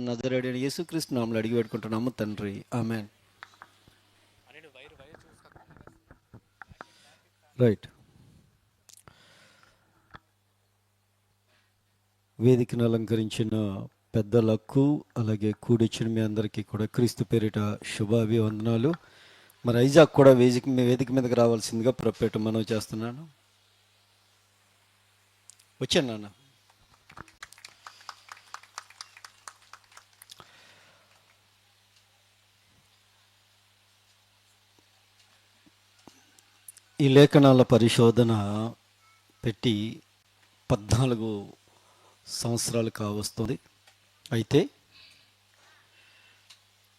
నజరేయుడైన యేసుక్రీస్తు నామములో అడిగి పెట్టుకుంటున్నాము తండ్రి, ఆమేన్. రైట్. వేదికను అలంకరించిన పెద్దలకు, అలాగే కూడిచ్చిన మీ అందరికీ కూడా క్రీస్తు పేరిట శుభాభివందనాలు. మరి ఐజాక్ కూడా వేదిక మీదకి రావాల్సిందిగా ప్రొపేట మనవి చేస్తున్నాను. వచ్చాను నాన్న. ఈ లేఖనాల పరిశోధన పెట్టి 14 సంవత్సరాలు కావస్తుంది. అయితే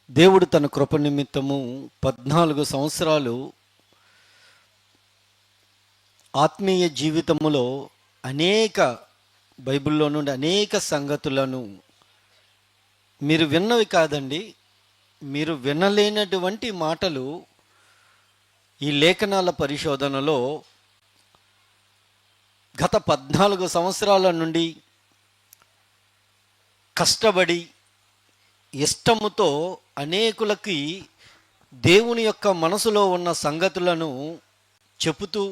దేవుడు తన కృప నిమిత్తము 14 సంవత్సరాలు ఆత్మీయ జీవితములో బైబిల్లో నుండి అనేక సంగతులను మీరు విన్నవి కాదండి, మీరు వినలేనటువంటి మాటలు ఈ లేఖనాల పరిశోధనలో గత 14 సంవత్సరాల నుండి కష్టపడి ఇష్టముతో అనేకులకి దేవుని యొక్క మనసులో ఉన్న సంగతులను చెబుతూ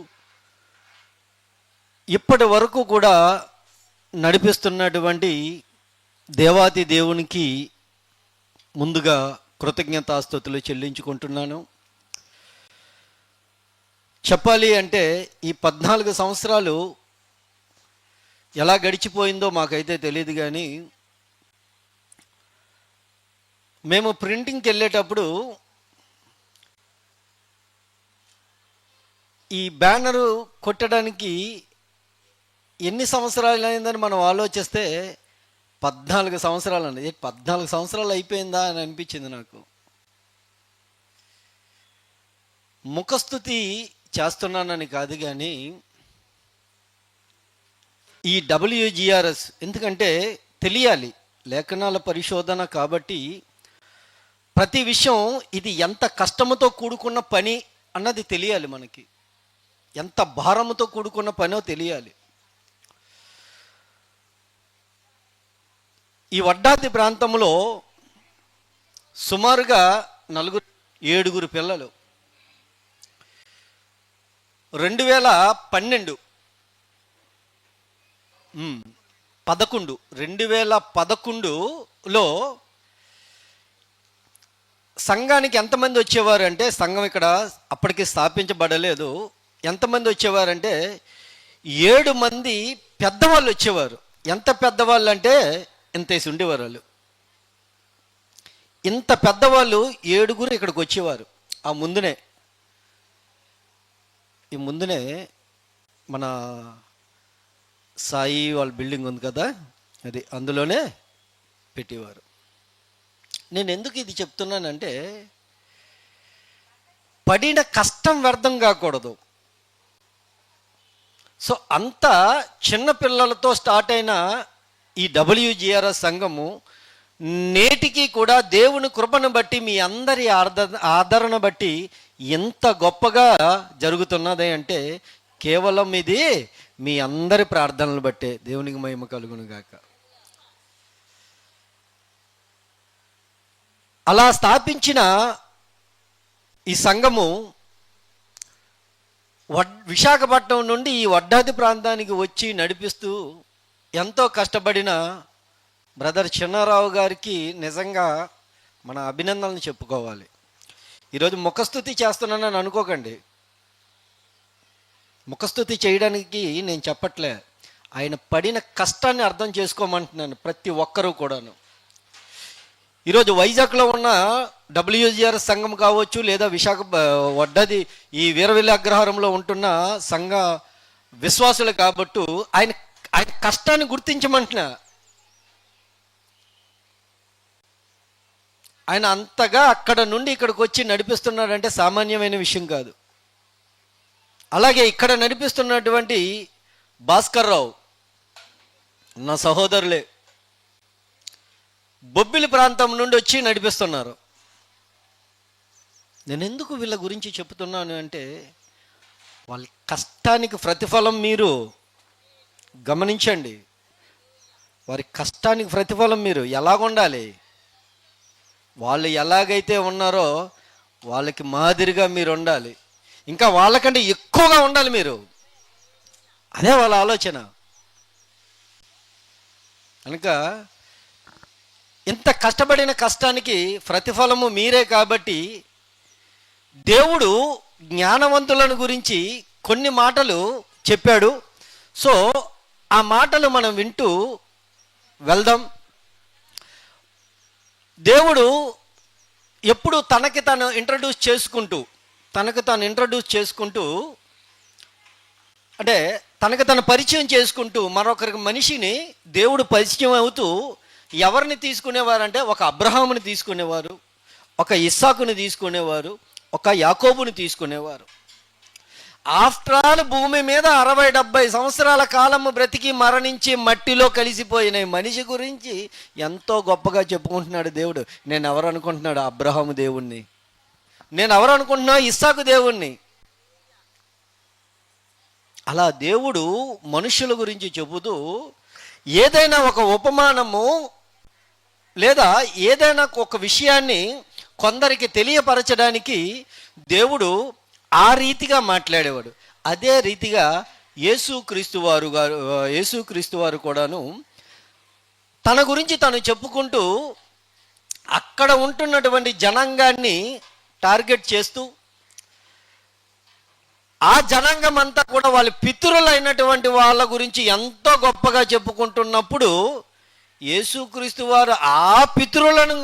ఇప్పటి వరకు కూడా నడిపిస్తున్నటువంటి దేవాది దేవునికి ముందుగా కృతజ్ఞతాస్తుతులు చెల్లించుకుంటున్నాను. చెప్పాలి అంటే ఈ 14 సంవత్సరాలు ఎలా గడిచిపోయిందో మాకైతే తెలియదు, కానీ మేము ప్రింటింగ్కి వెళ్ళేటప్పుడు ఈ బ్యానరు కొట్టడానికి ఎన్ని సంవత్సరాలు అయిందని మనం ఆలోచిస్తే 14 సంవత్సరాలు అన్నది. 14 సంవత్సరాలు అయిపోయిందా అని అనిపించింది నాకు. ముఖస్తుతి చేస్తున్నానని కాదు, కానీ ఈ WGRS ఎందుకంటే తెలియాలి, లేఖనాల పరిశోధన కాబట్టి ప్రతి విషయం ఇది ఎంత కష్టముతో కూడుకున్న పని అన్నది తెలియాలి, మనకి ఎంత భారముతో కూడుకున్న పనో తెలియాలి. ఈ వడ్డాది ప్రాంతంలో సుమారుగా 7 పిల్లలు 2011లో సంఘానికి ఎంతమంది వచ్చేవారు అంటే, సంఘం ఇక్కడ అప్పటికి స్థాపించబడలేదు, ఎంతమంది వచ్చేవారంటే 7 మంది పెద్దవాళ్ళు వచ్చేవారు. ఎంత పెద్దవాళ్ళు అంటే ఇంతేసి ఉండేవారు వాళ్ళు. ఇంత పెద్దవాళ్ళు 7 ఇక్కడికి వచ్చేవారు. ఈ ముందునే మన సాయి వాళ్ళ బిల్డింగ్ ఉంది కదా, అది అందులోనే పెట్టేవారు. నేను ఎందుకు ఇది చెప్తున్నానంటే, పడిన కష్టం వ్యర్థం కాకూడదు. సో అంత చిన్న పిల్లలతో స్టార్ట్ అయిన ఈ WGRS సంఘము నేటికి కూడా దేవుని కృపను బట్టి, మీ అందరి ఆదరణ బట్టి ఎంత గొప్పగా జరుగుతున్నది అంటే కేవలం ఇది మీ అందరి ప్రార్థనలు బట్టే. దేవునికి మహిమ కలుగును గాక. అలా స్థాపించిన ఈ సంఘము విశాఖపట్నం నుండి ఈ వడ్డాది ప్రాంతానికి వచ్చి నడిపిస్తూ ఎంతో కష్టపడిన బ్రదర్ చిన్నారావు గారికి నిజంగా మన అభినందనలు చెప్పుకోవాలి. ఈరోజు ముఖస్తుతి చేస్తున్నానని అనుకోకండి, ముఖస్తుతి చేయడానికి నేను చెప్పట్లే, ఆయన పడిన కష్టాన్ని అర్థం చేసుకోమంటున్నాను ప్రతి ఒక్కరూ కూడాను. ఈరోజు వైజాగ్లో ఉన్న WGRS సంఘం కావచ్చు, లేదా వడ్డాది ఈ వీరవిల్లి అగ్రహారంలో ఉంటున్న సంఘ విశ్వాసులు కాబట్టి ఆయన కష్టాన్ని గుర్తించమంటున్నా. ఆయన అంతగా అక్కడ నుండి ఇక్కడికి వచ్చి నడిపిస్తున్నాడంటే సామాన్యమైన విషయం కాదు. అలాగే ఇక్కడ నడిపిస్తున్నటువంటి భాస్కర్ రావు నా సహోదరులే, బొబ్బిలి ప్రాంతం నుండి వచ్చి నడిపిస్తున్నారు. నేను ఎందుకు వీళ్ళ గురించి చెప్తున్నాను అంటే, వాళ్ళ కష్టానికి ప్రతిఫలం మీరు గమనించండి. వారి కష్టానికి ప్రతిఫలం మీరు ఎలాగుండాలి, వాళ్ళు ఎలాగైతే ఉన్నారో వాళ్ళకి మాదిరిగా మీరు ఉండాలి, ఇంకా వాళ్ళకంటే ఎక్కువగా ఉండాలి మీరు. అదే వాళ్ళ ఆలోచన. కనుక ఇంత కష్టపడిన కష్టానికి ప్రతిఫలము మీరే కాబట్టి దేవుడు జ్ఞానవంతులను గురించి కొన్ని మాటలు చెప్పాడు. సో ఆ మాటలు మనం వింటూ వెళ్దాం. దేవుడు ఎప్పుడు తనకి తాను ఇంట్రడ్యూస్ చేసుకుంటూ అంటే తనకు తను పరిచయం చేసుకుంటూ మరొకరికి మనిషిని దేవుడు పరిచయం అవుతూ ఎవరిని తీసుకునేవారంటే ఒక అబ్రహాముని తీసుకునేవారు, ఒక ఇస్సాకుని తీసుకునేవారు, ఒక యాకోబుని తీసుకునేవారు. ఆఫ్టర్ ఆల్ భూమి మీద 60-70 సంవత్సరాల కాలము బ్రతికి మరణించి మట్టిలో కలిసిపోయిన మనిషి గురించి ఎంతో గొప్పగా చెప్పుకుంటున్నాడు దేవుడు. నేను ఎవరు అనుకుంటున్నాడు? అబ్రహాము దేవుణ్ణి. నేను ఎవరు అనుకుంటున్నా? ఇస్సాకు దేవుణ్ణి. అలా దేవుడు మనుషుల గురించి చెబుతూ ఏదైనా ఒక ఉపమానము లేదా ఏదైనా ఒక విషయాన్ని కొందరికి తెలియపరచడానికి దేవుడు ఆ రీతిగా మాట్లాడేవాడు. అదే రీతిగా యేసుక్రీస్తు వారు కూడాను తన గురించి తను చెప్పుకుంటూ అక్కడ ఉంటున్నటువంటి జనాంగాన్ని టార్గెట్ చేస్తూ ఆ జనాంగం అంతా కూడా వాళ్ళ పితరులైనటువంటి వాళ్ళ గురించి ఎంతో గొప్పగా చెప్పుకుంటున్నప్పుడు యేసుక్రీస్తు వారు ఆ పితరులను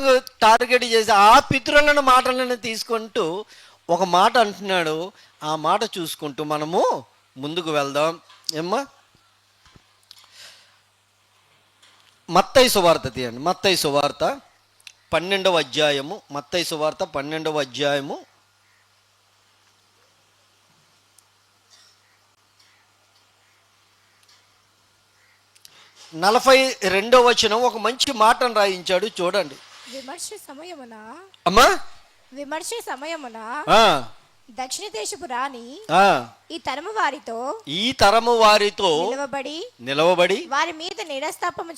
టార్గెట్ చేసి ఆ పితరులను మాటలను తీసుకుంటూ ఒక మాట అంటున్నాడు. ఆ మాట చూసుకుంటూ మనము ముందుకు వెళ్దాం. ఏమ్మా, మత్తయి సువార్త తీయండి. మత్తయి సువార్త 12వ అధ్యాయము. మత్తయి సువార్త 12వ అధ్యాయము 42వ వచనం ఒక మంచి మాటను రాయించాడు, చూడండి. విమర్శ సమయమున దక్షిణ దేశపు రాణి ఈ తరము వారితో నిలవబడి వారి మీద నేరస్తాపము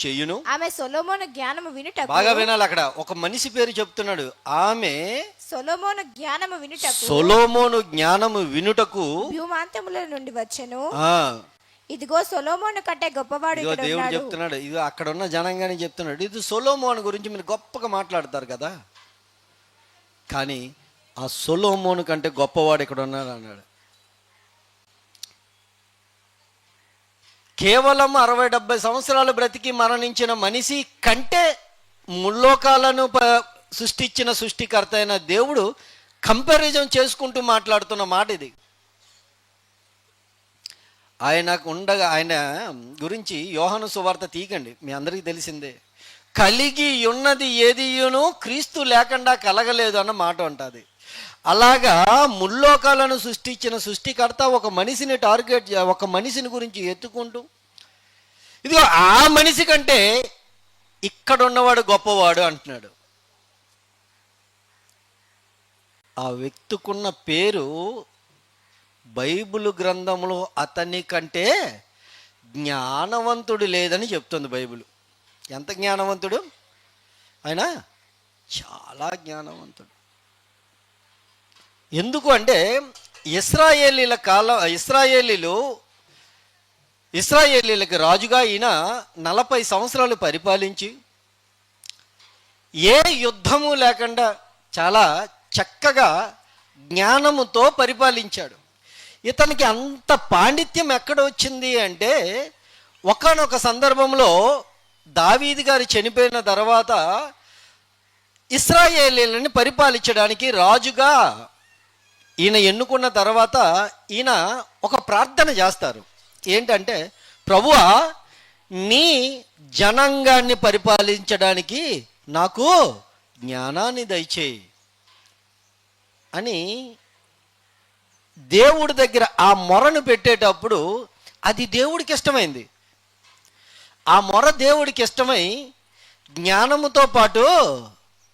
చేయును. ఆమె సొలొమోను జ్ఞానము వినుటకు, బాగా వినాలి, అక్కడ ఒక మనిషి పేరు చెప్తున్నాడు. ఆమె సొలొమోను జ్ఞానము వినుటకు భూమాంతముల నుండి వచ్చెను. ఇదిగో సొలొమోను కంటే గొప్పవాడు ఇక్కడ ఉన్నాడు. దేవుడు చెప్తున్నాడు, ఇది అక్కడ ఉన్న జనంగానే చెప్తున్నాడు. ఇది సొలొమోను గురించి మీరు గొప్పగా మాట్లాడతారు కదా, కానీ ఆ సొలొమోను కంటే గొప్పవాడు ఇక్కడ ఉన్నాడు అన్నాడు. కేవలం 60-70 సంవత్సరాలు బ్రతికి మరణించిన మనిషి కంటే ముల్లోకాలను సృష్టించిన సృష్టికర్త అయిన దేవుడు కంపారిజన్ చేసుకుంటూ మాట్లాడుతున్న మాట ఇది. ఆయన గురించి యోహాను సువార్త తీయకండి, మీ అందరికీ తెలిసిందే. కలిగి ఉన్నది ఏదియును క్రీస్తు లేకుండా కలగలేదు అన్న మాట ఉంటుంది. అలాగా ముల్లోకాలను సృష్టించిన సృష్టికర్త ఒక మనిషిని టార్గెట్, ఒక మనిషిని గురించి ఎత్తుకుంటూ ఇదిగో ఆ మనిషి కంటే ఇక్కడ ఉన్నవాడు గొప్పవాడు అంటున్నాడు. ఆ వ్యక్తికున్న పేరు బైబిల్ గ్రంథంలో అతని కంటే జ్ఞానవంతుడు లేదని చెప్తుంది బైబిల్. ఎంత జ్ఞానవంతుడు ఆయన? చాలా జ్ఞానవంతుడు. ఎందుకు అంటే ఇశ్రాయేలీలకు రాజుగా ఈయన 40 సంవత్సరాలు పరిపాలించి ఏ యుద్ధము లేకుండా చాలా చక్కగా జ్ఞానముతో పరిపాలించాడు. ఇతనికి అంత పాండిత్యం ఎక్కడ వచ్చింది అంటే, ఒకానొక సందర్భంలో దావీదు గారు చనిపోయిన తర్వాత ఇశ్రాయేలీయులను పరిపాలించడానికి రాజుగా ఈయన ఎన్నుకున్న తర్వాత ఈయన ఒక ప్రార్థన చేస్తారు. ఏంటంటే, ప్రభువా నీ జనాంగాన్ని పరిపాలించడానికి నాకు జ్ఞానాన్ని దయచేయి అని దేవుడి దగ్గర ఆ మొరను పెట్టేటప్పుడు అది దేవుడికి ఇష్టమైంది. ఆ మొర దేవుడికి ఇష్టమై జ్ఞానముతో పాటు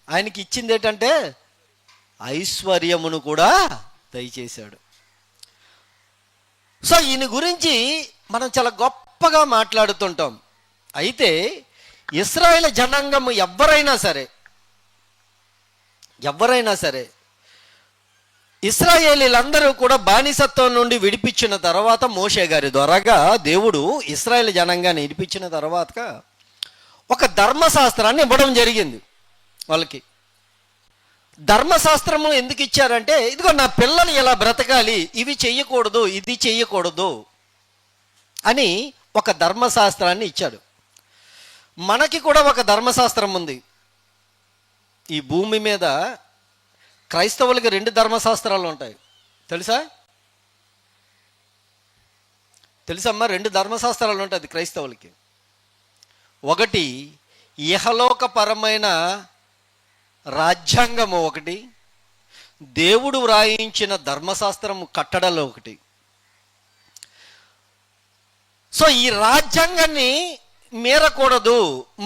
ఆయనకి ఇచ్చింది ఏంటంటే ఐశ్వర్యమును కూడా దయచేశాడు. సో ఈయన గురించి మనం చాలా గొప్ప గొప్పగా మాట్లాడుతుంటాం. అయితే ఇశ్రాయేలు జనాంగం ఎవరైనా సరే ఇశ్రాయేలీలందరూ కూడా బానిసత్వం నుండి విడిపించిన తర్వాత మోషే గారి ద్వారాగా దేవుడు ఇశ్రాయేలు జనాంగాన్ని విడిపించిన తర్వాత ఒక ధర్మశాస్త్రాన్ని ఇవ్వడం జరిగింది వాళ్ళకి. ధర్మశాస్త్రము ఎందుకు ఇచ్చారంటే, ఇదిగో నా పిల్లలు ఇలా బ్రతకాలి, ఇవి చెయ్యకూడదు, ఇది చెయ్యకూడదు అని ఒక ధర్మశాస్త్రాన్ని ఇచ్చాడు. మనకి కూడా ఒక ధర్మశాస్త్రం ఉంది. ఈ భూమి మీద క్రైస్తవులకి 2 ధర్మశాస్త్రాలు ఉంటాయి. తెలుసమ్మా? 2 ధర్మశాస్త్రాలు ఉంటుంది క్రైస్తవులకి. ఒకటి ఇహలోకపరమైన రాజ్యాంగము, ఒకటి దేవుడు వ్రాయించిన ధర్మశాస్త్రము కట్టడలో ఒకటి. సో ఈ రాజ్యాంగాన్ని మీరకూడదు,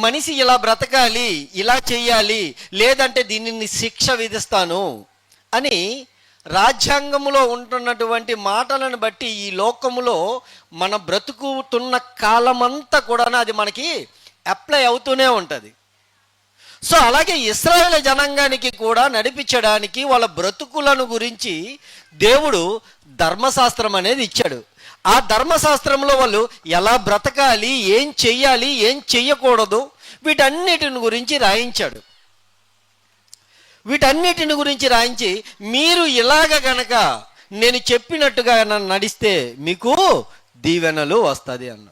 మనిషి ఇలా బ్రతకాలి, ఇలా చెయ్యాలి, లేదంటే దీనిని శిక్ష విధిస్తాను అని రాజ్యాంగములో ఉంటున్నటువంటి మాటలను బట్టి ఈ లోకములో మన బ్రతుకుతున్న కాలమంతా కూడా అది మనకి అప్లై అవుతూనే ఉంటుంది. సో అలాగే ఇశ్రాయేలు జనాంగానికి కూడా నడిపించడానికి వాళ్ళ బ్రతుకులను గురించి దేవుడు ధర్మశాస్త్రం అనేది ఇచ్చాడు. ఆ ధర్మశాస్త్రంలో వాళ్ళు ఎలా బ్రతకాలి, ఏం చెయ్యాలి, ఏం చెయ్యకూడదు, వీటన్నిటిని గురించి రాయించాడు. వీటన్నిటిని గురించి రాయించి మీరు ఇలాగ గనక నేను చెప్పినట్టుగా నడిస్తే మీకు దీవెనలు వస్తుంది అన్న.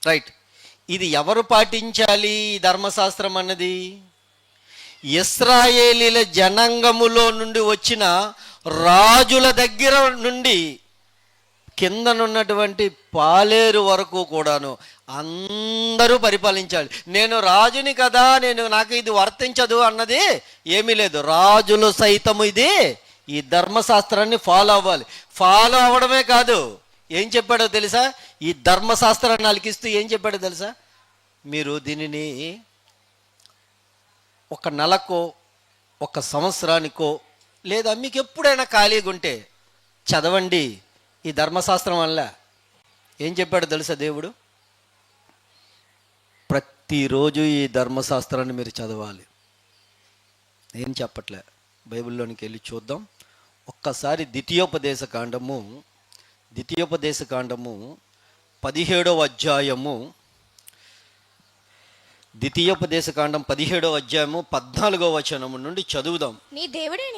రైట్. ఇది ఎవరు పాటించాలి ఈ ధర్మశాస్త్రం అన్నది? ఇశ్రాయేలీల జనాంగములో నుండి వచ్చిన రాజుల దగ్గర నుండి కిందనున్నటువంటి పాలేరు వరకు కూడాను అందరూ పరిపాలించాలి. నేను రాజుని కదా, నాకు ఇది వర్తించదు అన్నది ఏమీ లేదు. రాజులు సైతము ఈ ధర్మశాస్త్రాన్ని ఫాలో అవ్వాలి. ఫాలో అవ్వడమే కాదు, ఏం చెప్పాడో తెలుసా? ఈ ధర్మశాస్త్రాన్ని అలికిస్తూ ఏం చెప్పాడో తెలుసా? మీరు దీనిని 1 నెలకో 1 సంవత్సరానికో లేదా మీకు ఎప్పుడైనా ఖాళీగా ఉంటే చదవండి. ఈ ధర్మశాస్త్రం వల్ల ఏం చెప్పాడో తెలుసా దేవుడు? ప్రతిరోజు ఈ ధర్మశాస్త్రాన్ని మీరు చదవాలి. ఏం చెప్పట్లే, బైబిల్లోనికి వెళ్ళి చూద్దాం ఒక్కసారి. ద్వితీయోపదేశ కాండము 17వ అధ్యాయము, ద్వితీయోపదేశ కాండం 17వ అధ్యాయము 14వ వచనము నుండి చదువుదాం. నీ దేవుడైన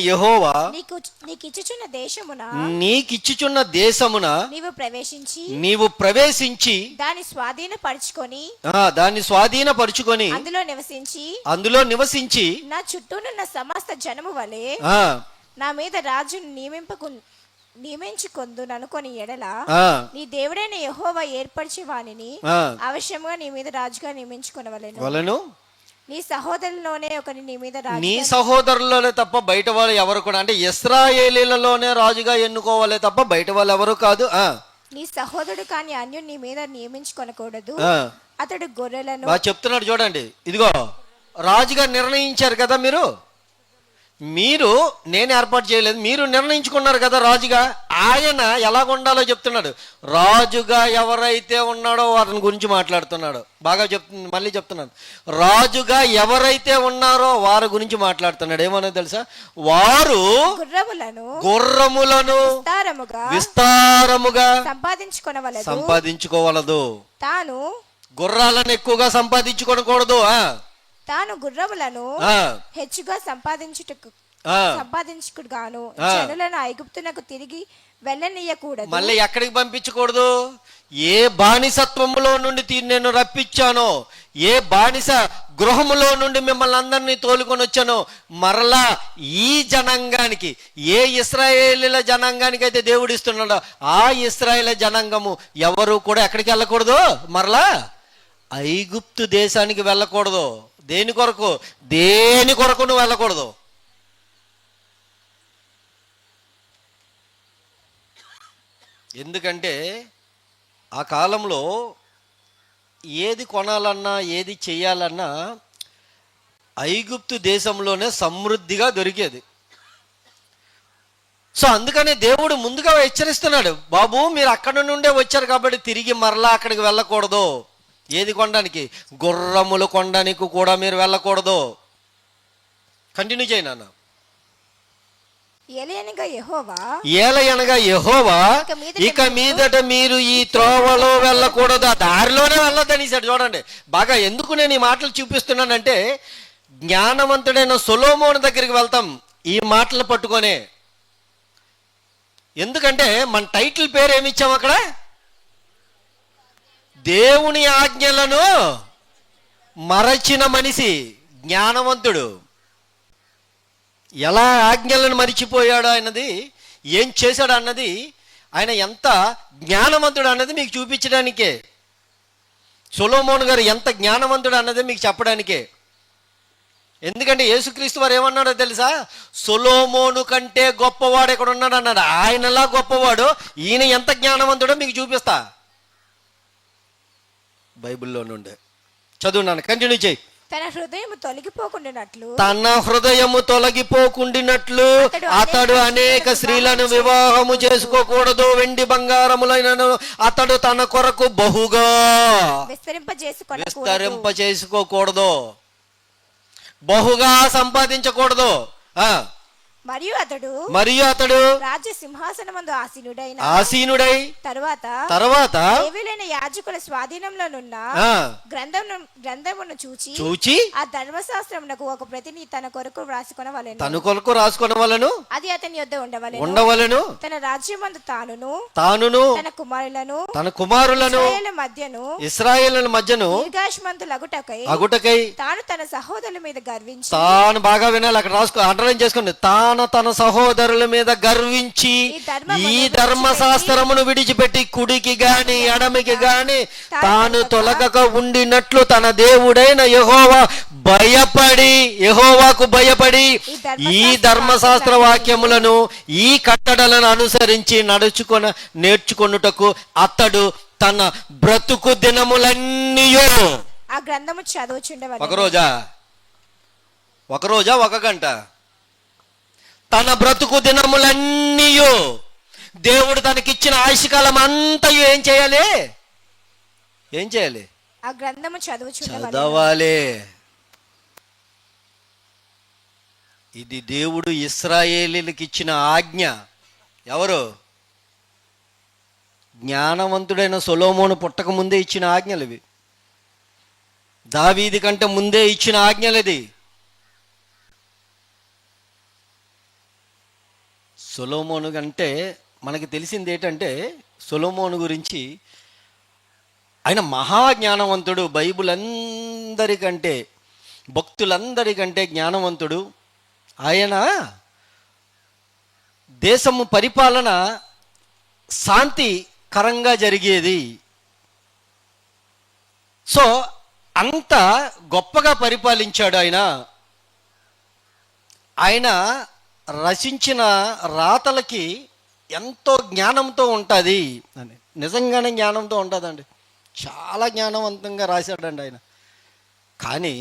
యెహోవా నీకిచ్చుచున్న దేశమున నీవు ప్రవేశించి దాన్ని స్వాధీనపరుచుకొని అందులో నివసించి నా చుట్టూనున్న సమస్త జనము వలె నా మీద రాజును నియమించుకొందును అనుకొని ఎడల నీ దేవుడైన యెహోవా ఏర్పరిచి వానిని అవశ్యముగా నీ మీద రాజుగా నియమించుకొనవలెను. నీ సహోదరుల్లోనే ఒకని నీ మీద రాజు, నీ సహోదరుల్లోనే తప్ప బయట వాళ్ళు ఎవరు కూడా, అంటే ఇశ్రాయేలీలలోనే రాజుగా ఎన్నుకోవాలే తప్ప బయట వాళ్ళు ఎవరు కాదు. నీ సహోదరుడు కాని అన్యుని నీ మీద నియమించుకొనకూడదు. అతడు గొర్రెలను చెప్తున్నాడు చూడండి. ఇదిగో రాజుగా నిర్ణయించారు కదా మీరు నేను ఏర్పాటు చేయలేదు, మీరు నిర్ణయించుకున్నారు కదా రాజుగా. ఆయన ఎలాగుండాలో చెప్తున్నాడు. రాజుగా ఎవరైతే ఉన్నాడో వారిని గురించి మాట్లాడుతున్నాడు. బాగా మళ్ళీ చెప్తున్నాను, రాజుగా ఎవరైతే ఉన్నారో వారి గురించి మాట్లాడుతున్నాడు. ఏమన్నా తెలుసా? వారు గుర్రములను విస్తారముగా సంపాదించుకోవలదు. తాను గుర్రాలను ఎక్కువగా సంపాదించుకోకూడదు. తాను గుర్రములను హెచ్చుగా సంపాదించుకుడు గాను జనులను ఐగుప్తునకు తిరిగి వెళ్ళనీయకూడదు. మళ్ళీ ఎక్కడికి పంపించకూడదు? ఏ బానిసత్వములో నుండి నేను రప్పించానో, ఏ బానిస గృహములో నుండి మిమ్మల్ని అందరినీ తోలుకొని వచ్చానో, మరలా ఈ జనాంగానికి, ఏ ఇశ్రాయేలీల జనాంగానికి అయితే దేవుడు ఇస్తున్నాడో ఆ ఇశ్రాయేల్ జనాంగము ఎవరు కూడా ఎక్కడికి వెళ్ళకూడదు, మరలా ఐగుప్తు దేశానికి వెళ్ళకూడదు. దేని కొరకు నువ్వు వెళ్ళకూడదు. ఎందుకంటే ఆ కాలంలో ఏది కొనాలన్నా ఏది చెయ్యాలన్నా ఐగుప్తు దేశంలోనే సమృద్ధిగా దొరికేది. సో అందుకనే దేవుడు ముందుగా హెచ్చరిస్తున్నాడు, బాబు మీరు అక్కడ నుండే వచ్చారు కాబట్టి తిరిగి మరలా అక్కడికి వెళ్ళకూడదు. ఏది కొనడానికి? గుర్రములు కొనడానికి కూడా మీరు వెళ్ళకూడదు. కంటిన్యూ చేయి నాన్న. ఏలయనగా యెహోవా ఇక మీదట మీరు ఈ త్రోవలో వెళ్ళకూడదు, ఆ దారిలోనే వెళ్ళొద్దనేసాడు. చూడండి బాగా ఎందుకు నేను ఈ మాటలు చూపిస్తున్నానంటే, జ్ఞానవంతుడైన సొలొమోను దగ్గరికి వెళ్తాం ఈ మాటలు పట్టుకొనే. ఎందుకంటే మన టైటిల్ పేరు ఏమి ఇచ్చాం అక్కడ? దేవుని ఆజ్ఞలను మరచిన మనిషి జ్ఞానవంతుడు. ఎలా ఆజ్ఞలను మరిచిపోయాడు అన్నది, ఏం చేశాడు అన్నది, ఆయన ఎంత జ్ఞానవంతుడు అన్నది మీకు చూపించడానికే. సొలొమోను గారు ఎంత జ్ఞానవంతుడు అన్నది మీకు చెప్పడానికే. ఎందుకంటే యేసుక్రీస్తు వారు ఏమన్నాడో తెలుసా? సొలొమోను కంటే గొప్పవాడు ఎక్కడ ఉన్నాడు అన్నాడు. ఆయనలా గొప్పవాడు, ఈయన ఎంత జ్ఞానవంతుడో మీకు చూపిస్తా బైబిల్లో నుండే. చదువున్నాను, కంటిన్యూ చేయి. తన హృదయము తొలగిపోకుండినట్లు అతడు అనేక స్త్రీలను వివాహము చేసుకోకూడదు, వెండి బంగారములైనను అతడు తన కొరకు బహుగా విస్తరింపజేసుకోకూడదు, బహుగా సంపాదించకూడదు. మరియు అతడు రాజ్య సింహాసనమందు ఆసీనుడై తరువాత లేవీయులైన యాజకుల స్వాధీనంలోనున్న గ్రంథమును చూచి ఆ ధర్మశాస్త్రమునకు ఒక ప్రతిని తన కొరకు రాసుకొనవలెను. అది అతని యొద్ద ఉండవలెను. తన రాజ్యమందు తానును తన కుమారులను ఇశ్రాయేలుల మధ్యను దీర్ఘాయుష్మంతులగుటకై తాను తన సహోదరుల మీద గర్వించి, తాను బాగా వినాలి, అక్కడ రాసుకో, అండర్లైన్ చేసుకోండి. తన సహోదరుల మీద గర్వించి ఈ ధర్మశాస్త్రమును విడిచిపెట్టి కుడికి గాని ఎడమికి గాని తాను తొలగక ఉండినట్లు తన దేవుడైన యెహోవాకు భయపడి ఈ ధర్మశాస్త్ర వాక్యములను ఈ కట్టడలను అనుసరించి నేర్చుకొనుటకు అతడు తన బ్రతుకు దినములన్నీ ఆ గ్రంథము చదువుచుండవలెను. ఒక రోజా ఒక గంట? తన బ్రతుకు దినములన్నీ దేవుడు తనకిచ్చిన ఆయుష్కాలం అంతయు ఏం చేయాలి? ఆ గ్రంథము చదవాలి. ఇది దేవుడు ఇశ్రాయేలీయులకు ఇచ్చిన ఆజ్ఞ. ఎవరు? జ్ఞానవంతుడైన సొలొమోను పుట్టక ముందే ఇచ్చిన ఆజ్ఞలు ఇవి. దావీదు కంటే ముందే ఇచ్చిన ఆజ్ఞలు ఇది. సొలొమోను అంటే మనకి తెలిసింది ఏంటంటే, సొలొమోను గురించి ఆయన మహాజ్ఞానవంతుడు. బైబిల్ అందరికంటే, భక్తులందరికంటే జ్ఞానవంతుడు. ఆయన దేశము పరిపాలన శాంతికరంగా జరిగేది. సో అంత గొప్పగా పరిపాలించాడు ఆయన. ఆయన రచించిన రాతలకి ఎంతో జ్ఞానంతో ఉంటుంది అని. నిజంగానే జ్ఞానంతో ఉంటుందండి. చాలా జ్ఞానవంతంగా రాశాడండి ఆయన. కానీ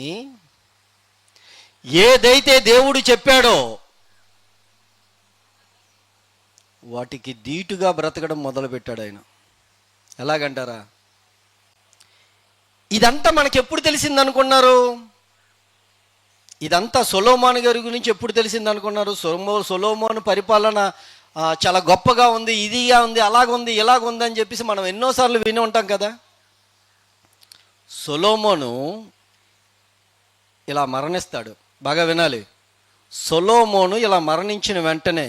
ఏదైతే దేవుడు చెప్పాడో వాటికి దీటుగా బ్రతకడం మొదలుపెట్టాడు ఆయన. ఎలాగంటారా? ఇదంతా మనకి ఎప్పుడు తెలిసింది అనుకున్నారు? ఇదంతా సొలొమోను గారి గురించి ఎప్పుడు తెలిసింది అనుకున్నారు? సొలొమోను పరిపాలన చాలా గొప్పగా ఉంది, ఇదిగా ఉంది, అలాగుంది, ఇలాగుంది అని చెప్పేసి మనం ఎన్నోసార్లు విని ఉంటాం కదా. సొలొమోను ఇలా మరణిస్తాడు. బాగా వినాలి. సొలొమోను ఇలా మరణించిన వెంటనే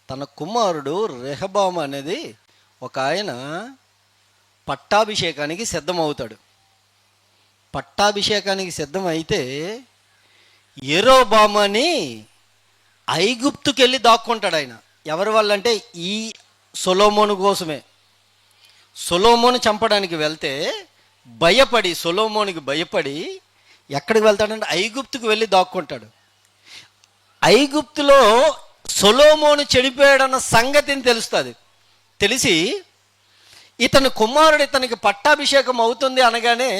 తన కుమారుడు రెహబాము అనేది ఒక ఆయన పట్టాభిషేకానికి సిద్ధమవుతాడు. పట్టాభిషేకానికి సిద్ధమైతే యెరోబాము అని ఐగుప్తుకి వెళ్ళి దాక్కుంటాడు ఆయన. ఎవరి వల్లంటే ఈ సొలొమోను కోసమే. సొలొమోను చంపడానికి వెళ్తే సొలొమోనుకి భయపడి ఎక్కడికి వెళ్తాడంటే ఐగుప్తుకు వెళ్ళి దాక్కుంటాడు. ఐగుప్తులో సొలొమోను చెడిపోయాడన్న సంగతిని తెలుస్తుంది. తెలిసి ఇతని కుమారుడు ఇతనికి పట్టాభిషేకం అవుతుంది అనగానే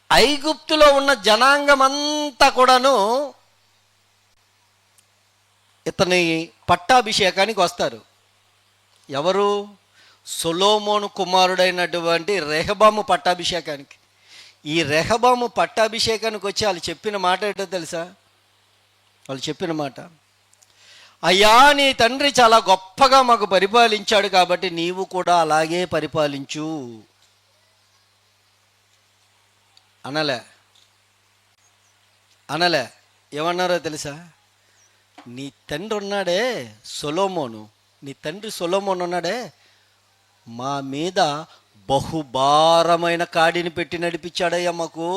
ఐగుప్తులో ఉన్న జనాంగం అంతా కూడాను ఇతని పట్టాభిషేకానికి వస్తారు. ఎవరు? సొలొమోను కుమారుడైనటువంటి రెహబాము పట్టాభిషేకానికి. ఈ రెహబాము పట్టాభిషేకానికి వచ్చి వాళ్ళు చెప్పిన మాట ఏంటో తెలుసా? వాళ్ళు చెప్పిన మాట, అయ్యా నీ తండ్రి చాలా గొప్పగా మాకు పరిపాలించాడు కాబట్టి నీవు కూడా అలాగే పరిపాలించు అనలే. ఏమన్నారో తెలుసా? నీ తండ్రి ఉన్నాడే సొలొమోను, నీ తండ్రి సొలొమోను ఉన్నాడే, మా మీద బహుభారమైన కాడిని పెట్టి నడిపించాడయ్యా. మాకు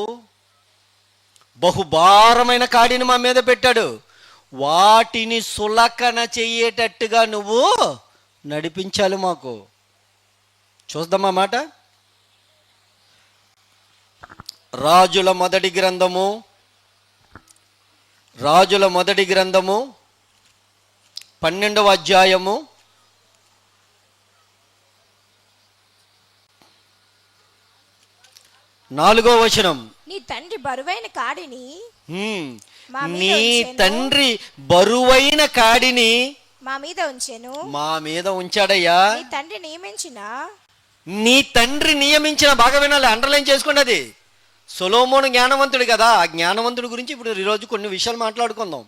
బహుభారమైన కాడిని మా మీద పెట్టాడు. వాటిని సులకన చెయ్యేటట్టుగా నువ్వు నడిపించాలి మాకు. చూద్దామా మాట. రాజుల మొదటి గ్రంథము 12వ అధ్యాయము 4వ వచనం. నీ తండ్రి బరువైన కాడిని నీ తండ్రి బరువైన కాడిని మా మీద ఉంచెను. మా మీద ఉంచాడయ్యా. నీ తండ్రి నియమించిన బాగా వినాలి, అండర్లైన్ చేసుకోండి. అది సొలొమోను జ్ఞానవంతుడు కదా. ఆ జ్ఞానవంతుడి గురించి ఇప్పుడు ఈరోజు కొన్ని విషయాలు మాట్లాడుకుందాం.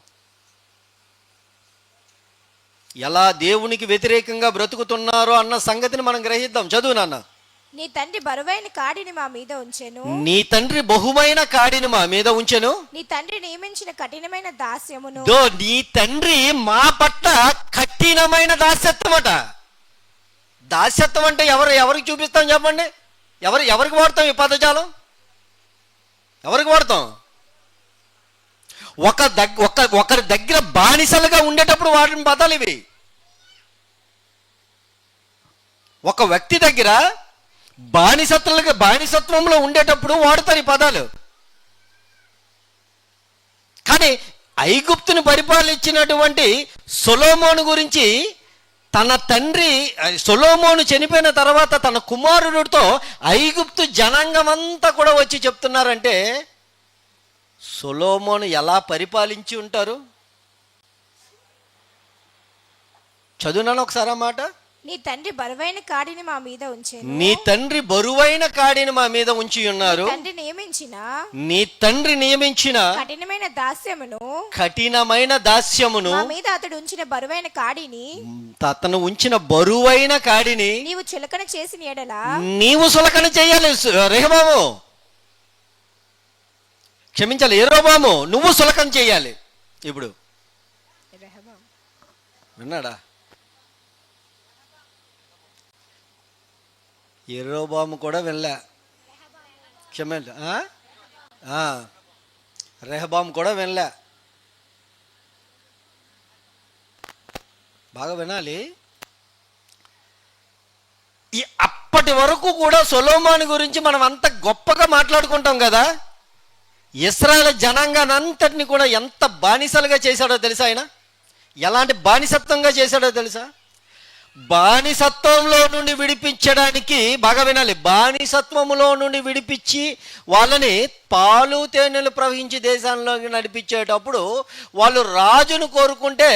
ఎలా దేవునికి వ్యతిరేకంగా బ్రతుకుతున్నారో అన్న సంగతిని మనం గ్రహిద్దాం. చదువు నాన్న. నీ తండ్రి బరువైన కాడిని మా మీద ఉంచెను. నీ తండ్రి బహుమైన కాడిని మా మీద ఉంచెను. నీ తండ్రి నియమించిన కఠినమైన దాస్యమును. నీ తండ్రి మా పట్ల కఠినమైన దాస్యత్వమట. దాస్యత్వం అంటే ఎవరికి చూపిస్తాం చెప్పండి? ఎవరికి వాడతాం ఈ పదజాలం? ఎవరికి వాడతాం? ఒకరి దగ్గర బానిసలుగా ఉండేటప్పుడు వాడిన పదాలు ఇవి. ఒక వ్యక్తి దగ్గర బానిసత్వంలో ఉండేటప్పుడు వాడుతారు ఈ పదాలు. కానీ ఐగుప్తుని పరిపాలించినటువంటి సొలొమోను గురించి తన తండ్రి సొలొమోను చనిపోయిన తర్వాత తన కుమారుడితో ఐగుప్తు జనాంగమంతా కూడా వచ్చి చెప్తున్నారంటే సొలొమోను ఎలా పరిపాలించి ఉంటారు? చదువునాను ఒకసారి ఆ మాట. నీ తండ్రి బరువైన కాడిని మా మీద ఉంచెను. నీ తండ్రి బరువైన కాడిని మా మీద ఉంచి ఉన్నారు. నీ తండ్రి నియమించిన కఠినమైన దాస్యమును మా మీద అతడు ఉంచిన బరువైన కాడిని, అతను ఉంచిన బరువైన కాడిని నీవు చులకన చేసిన ఎడల నీవు సులకన చేయాలి. రెహబాము క్షమించాలి, యెరోబాము నువ్వు సులకన చేయాలి. ఇప్పుడు విన్నాడా? యెరోబాము కూడా వెళ్ళా. క్షమించ రెహబాము కూడా వెళ్ళా. బాగా వినాలి. అప్పటి వరకు కూడా సొలొమోను గురించి మనం అంత గొప్పగా మాట్లాడుకుంటాం కదా. ఇశ్రాయేలు జనాంగాన్ని అంతటిని కూడా ఎంత బానిసలుగా చేశాడో తెలుసా? ఆయన ఎలాంటి బానిసత్వంగా చేశాడో తెలుసా? బానిసత్వంలో నుండి విడిపించడానికి, బాగా వినాలి, బానిసత్వంలో నుండి విడిపించి వాళ్ళని పాలు తేనెలు ప్రవహించి దేశాల్లోకి నడిపించేటప్పుడు వాళ్ళు రాజును కోరుకుంటే,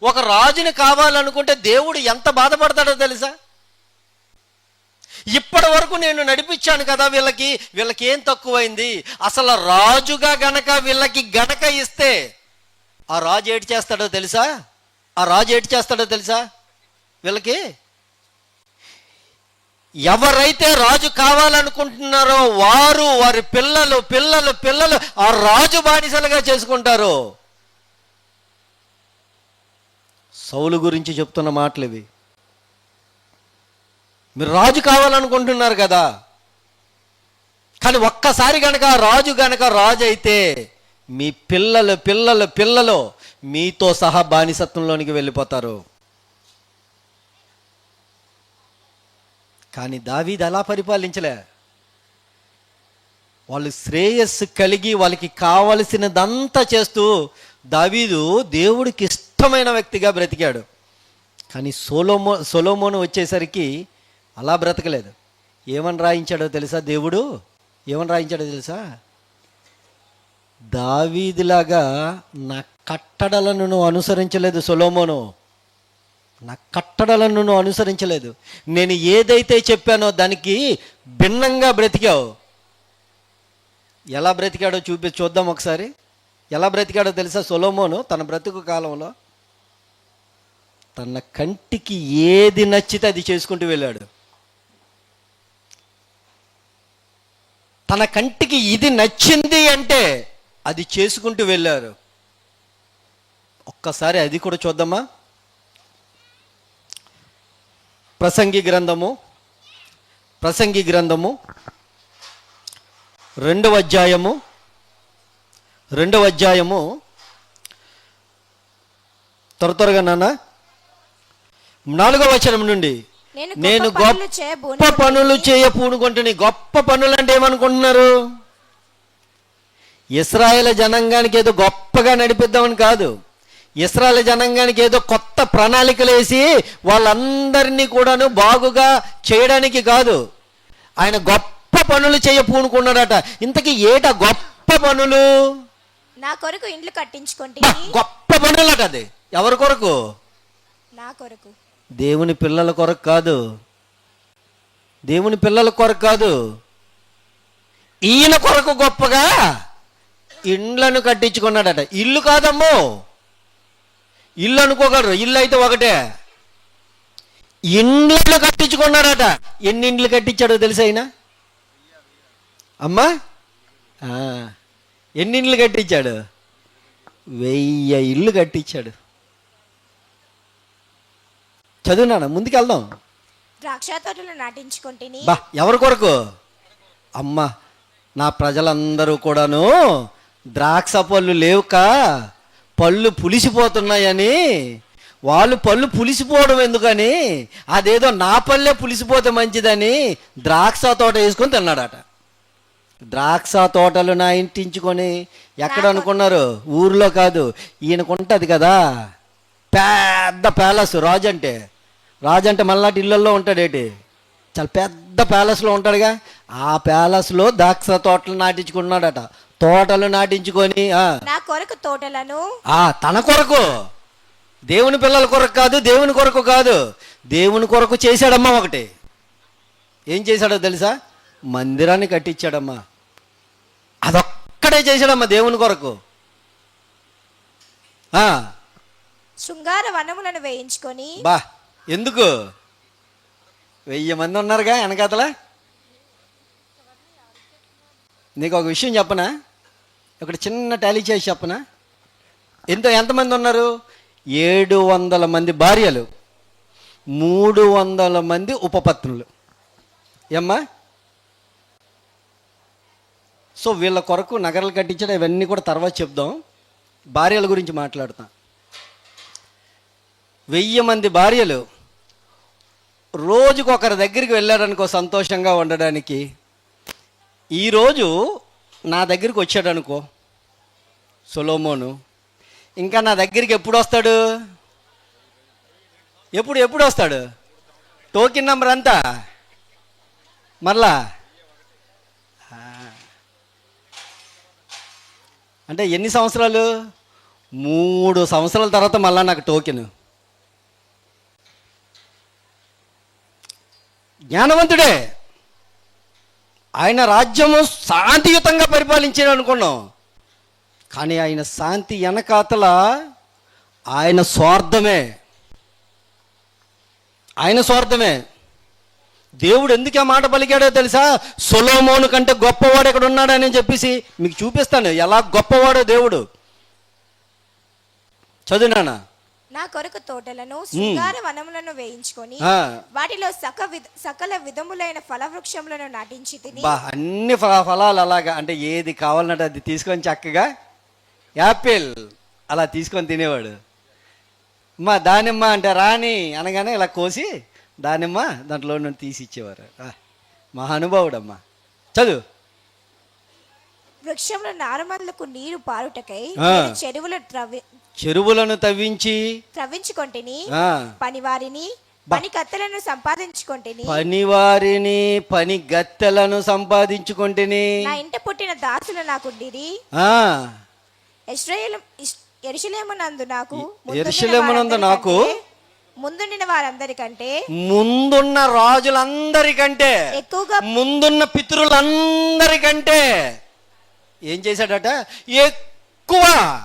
ఒక రాజుని కావాలనుకుంటే దేవుడు ఎంత బాధపడతాడో తెలుసా? ఇప్పటి వరకు నేను నడిపించాను కదా, వీళ్ళకి ఏం తక్కువైంది? అసలు రాజుగా గనక వీళ్ళకి గనక ఇస్తే ఆ రాజు ఏటి చేస్తాడో తెలుసా? వీళ్ళకి ఎవరైతే రాజు కావాలనుకుంటున్నారో వారి పిల్లలు ఆ రాజు బానిసలుగా చేసుకుంటారు. సౌలు గురించి చెప్తున్న మాటలు ఇవి. మీరు రాజు కావాలనుకుంటున్నారు కదా, కానీ ఒక్కసారి గనక రాజు అయితే మీ పిల్లలు మీతో సహా బానిసత్వంలోనికి వెళ్ళిపోతారు. కానీ దావీదు అలా పరిపాలించలే. వాళ్ళు శ్రేయస్సు కలిగి వాళ్ళకి కావలసినదంతా చేస్తూ దావీదు దేవుడికి ఇష్టమైన వ్యక్తిగా బ్రతికాడు. కానీ సొలొమోను వచ్చేసరికి అలా బ్రతకలేదు. ఏమని రాయించాడో తెలుసా? దేవుడు ఏమని రాయించాడో తెలుసా? దావీదులాగా నా కట్టడలను నువ్వు అనుసరించలేదు సొలొమోను, నా కట్టడలను నువ్వు అనుసరించలేదు. నేను ఏదైతే చెప్పానో దానికి భిన్నంగా బ్రతికావు. ఎలా బ్రతికాడో చూద్దాం ఒకసారి. ఎలా బ్రతికాడో తెలుసా? సొలొమోను తన బ్రతుకు కాలంలో తన కంటికి ఏది నచ్చితే అది చేసుకుంటూ వెళ్ళాడు. తన కంటికి ఇది నచ్చింది అంటే అది చేసుకుంటూ వెళ్ళారు. ఒక్కసారి అది కూడా చూద్దామా? ప్రసంగి గ్రంథము 2వ అధ్యాయము 2త్వరగా నాన్న 4వ వచనం నుండి, నేను గొప్ప పనులు చేయబూనుకుంటుని. గొప్ప పనులు అంటే ఏమనుకుంటున్నారు? ఇశ్రాయేలు జనాంగానికి ఏదో గొప్పగా నడిపిద్దామని కాదు, ఇశ్రాయేలు జనాంగానికి ఏదో కొత్త ప్రణాళికలు వేసి వాళ్ళందరినీ కూడాను బాగుగా చేయడానికి కాదు. ఆయన గొప్ప పనులు చేయబూనుకున్నాడట. ఇంతకీ ఏట గొప్ప పనులు? నా కొరకు ఇండ్లు కట్టించుకోండి. గొప్ప పనులు అట. అది ఎవరి కొరకు? నా కొరకు, దేవుని పిల్లల కొరకు కాదు. దేవుని పిల్లల కొరకు కాదు, ఈయన కొరకు గొప్పగా ఇండ్లను కట్టించుకున్నాడట. ఇల్లు కాదమ్మో, ఇల్లు అనుకోగలరు, ఇల్లు అయితే ఒకటే. ఇండ్లను కట్టించుకున్నాడట. ఎన్ని ఇండ్లు కట్టించాడో తెలుసా ఆయన? అమ్మా, ఎన్ని ఇండ్లు కట్టించాడు? 1000 ఇల్లు కట్టించాడు. చదువునా, ముందుకెళ్దాం. ద్రాక్ష తోటలు నాటించుకుంటేని. బా, ఎవరి కొరకు? అమ్మ, నా ప్రజలందరూ కూడాను ద్రాక్ష పళ్ళు లేవుక పళ్ళు పులిసిపోతున్నాయని, వాళ్ళు పళ్ళు పులిసిపోవడం ఎందుకని, అదేదో నా పళ్ళే పులిసిపోతే మంచిదని ద్రాక్ష తోట వేసుకొని తిన్నాడట. ద్రాక్ష తోటలు నా ఇంటించుకొని ఎక్కడ అనుకున్నారు? ఊర్లో కాదు, ఈయనకుంటుంది కదా పెద్ద ప్యాలెస్. రాజు అంటే మళ్ళాటి ఇళ్ళల్లో ఉంటాడేటి, చాలా పెద్ద ప్యాలెస్లో ఉంటాడుగా. ఆ ప్యాలెస్లో ద్రాక్ష తోటలు నాటించుకున్నాడట. తోటలు నాటించుకొని నా కొరకు తోటలను, తన కొరకు, దేవుని పిల్లల కొరకు కాదు, దేవుని కొరకు కాదు, దేవుని కొరకు చేశాడమ్మా. ఒకటి ఏం చేశాడో తెలుసా? మందిరాన్ని కట్టించాడమ్మా. అదొక్కడే చేశాడమ్మా దేవుని కొరకు. శృంగార వనములను వేయించుకొని. బా, ఎందుకు? 1000 మంది ఉన్నారుగా వెనకాతల. నీకు ఒక విషయం చెప్పనా? ఇక్కడ చిన్న టాలీ చేసి చెప్పనా? ఎంతమంది ఉన్నారు? 700 మంది భార్యలు, 300 మంది ఉపపత్నులు. ఏమ్మా? సో వీళ్ళ కొరకు నగరాలు కట్టించడం ఇవన్నీ కూడా తర్వాత చెప్దాం. భార్యల గురించి మాట్లాడతాం. 1000 మంది భార్యలు. రోజుకు ఒకరి దగ్గరికి వెళ్ళాడనుకో సంతోషంగా ఉండడానికి. ఈరోజు నా దగ్గరికి వచ్చాడు అనుకో సొలొమోను, ఇంకా నా దగ్గరికి ఎప్పుడు వస్తాడు? ఎప్పుడు వస్తాడు? టోకెన్ నెంబర్ అంతా మరలా అంటే ఎన్ని సంవత్సరాలు? 3 సంవత్సరాల తర్వాత మళ్ళా నాకు టోకెన్. జ్ఞానవంతుడే. ఆయన రాజ్యము శాంతియుతంగా పరిపాలించాడు అనుకున్నాం, కానీ ఆయన శాంతి వెనకాతల ఆయన స్వార్థమే. దేవుడు ఎందుకు ఆ మాట పలికాడో తెలుసా? సొలొమోను కంటే గొప్పవాడు ఎక్కడ ఉన్నాడని చెప్పేసి మీకు చూపిస్తాను ఎలా గొప్పవాడో దేవుడు. చదువునానా. నా కొరకు తోటలను, శృంగార వనములను వేయించుకొని వాటిలో సకల విధములైన ఫల వృక్షములను నాటించి తిని. అన్ని ఫలాలు అలాగా, అంటే ఏది కావాలంటే అది తీసుకొని చక్కగా యాపిల్ అలా తీసుకొని తినేవాడు. అమ్మా దానిమ్మ అంటే రాణి అనగానే ఇలా కోసి దానిమ్మ దాంట్లో నుండి తీసి ఇచ్చేవారు. మహానుభావుడమ్మా. చదువు. వృక్షముల నారమందులకు నీరు పారుటకై చెరువులను త్రవ్వించుకొంటిని. పనివారిని పని గత్తెలను సంపాదించుకొంటిని. నా ఇంట పుట్టిన దాసులు నాకుండిరి. యెరూషలేమునందు నాకు యెరూషలేమునందు నాకు ముందుండిన వారందరికంటే ముందున్న రాజులందరికంటే ఎక్కువగా ముందున్న పితరులందరికంటే ఏం చేశాడట? ఎక్కువ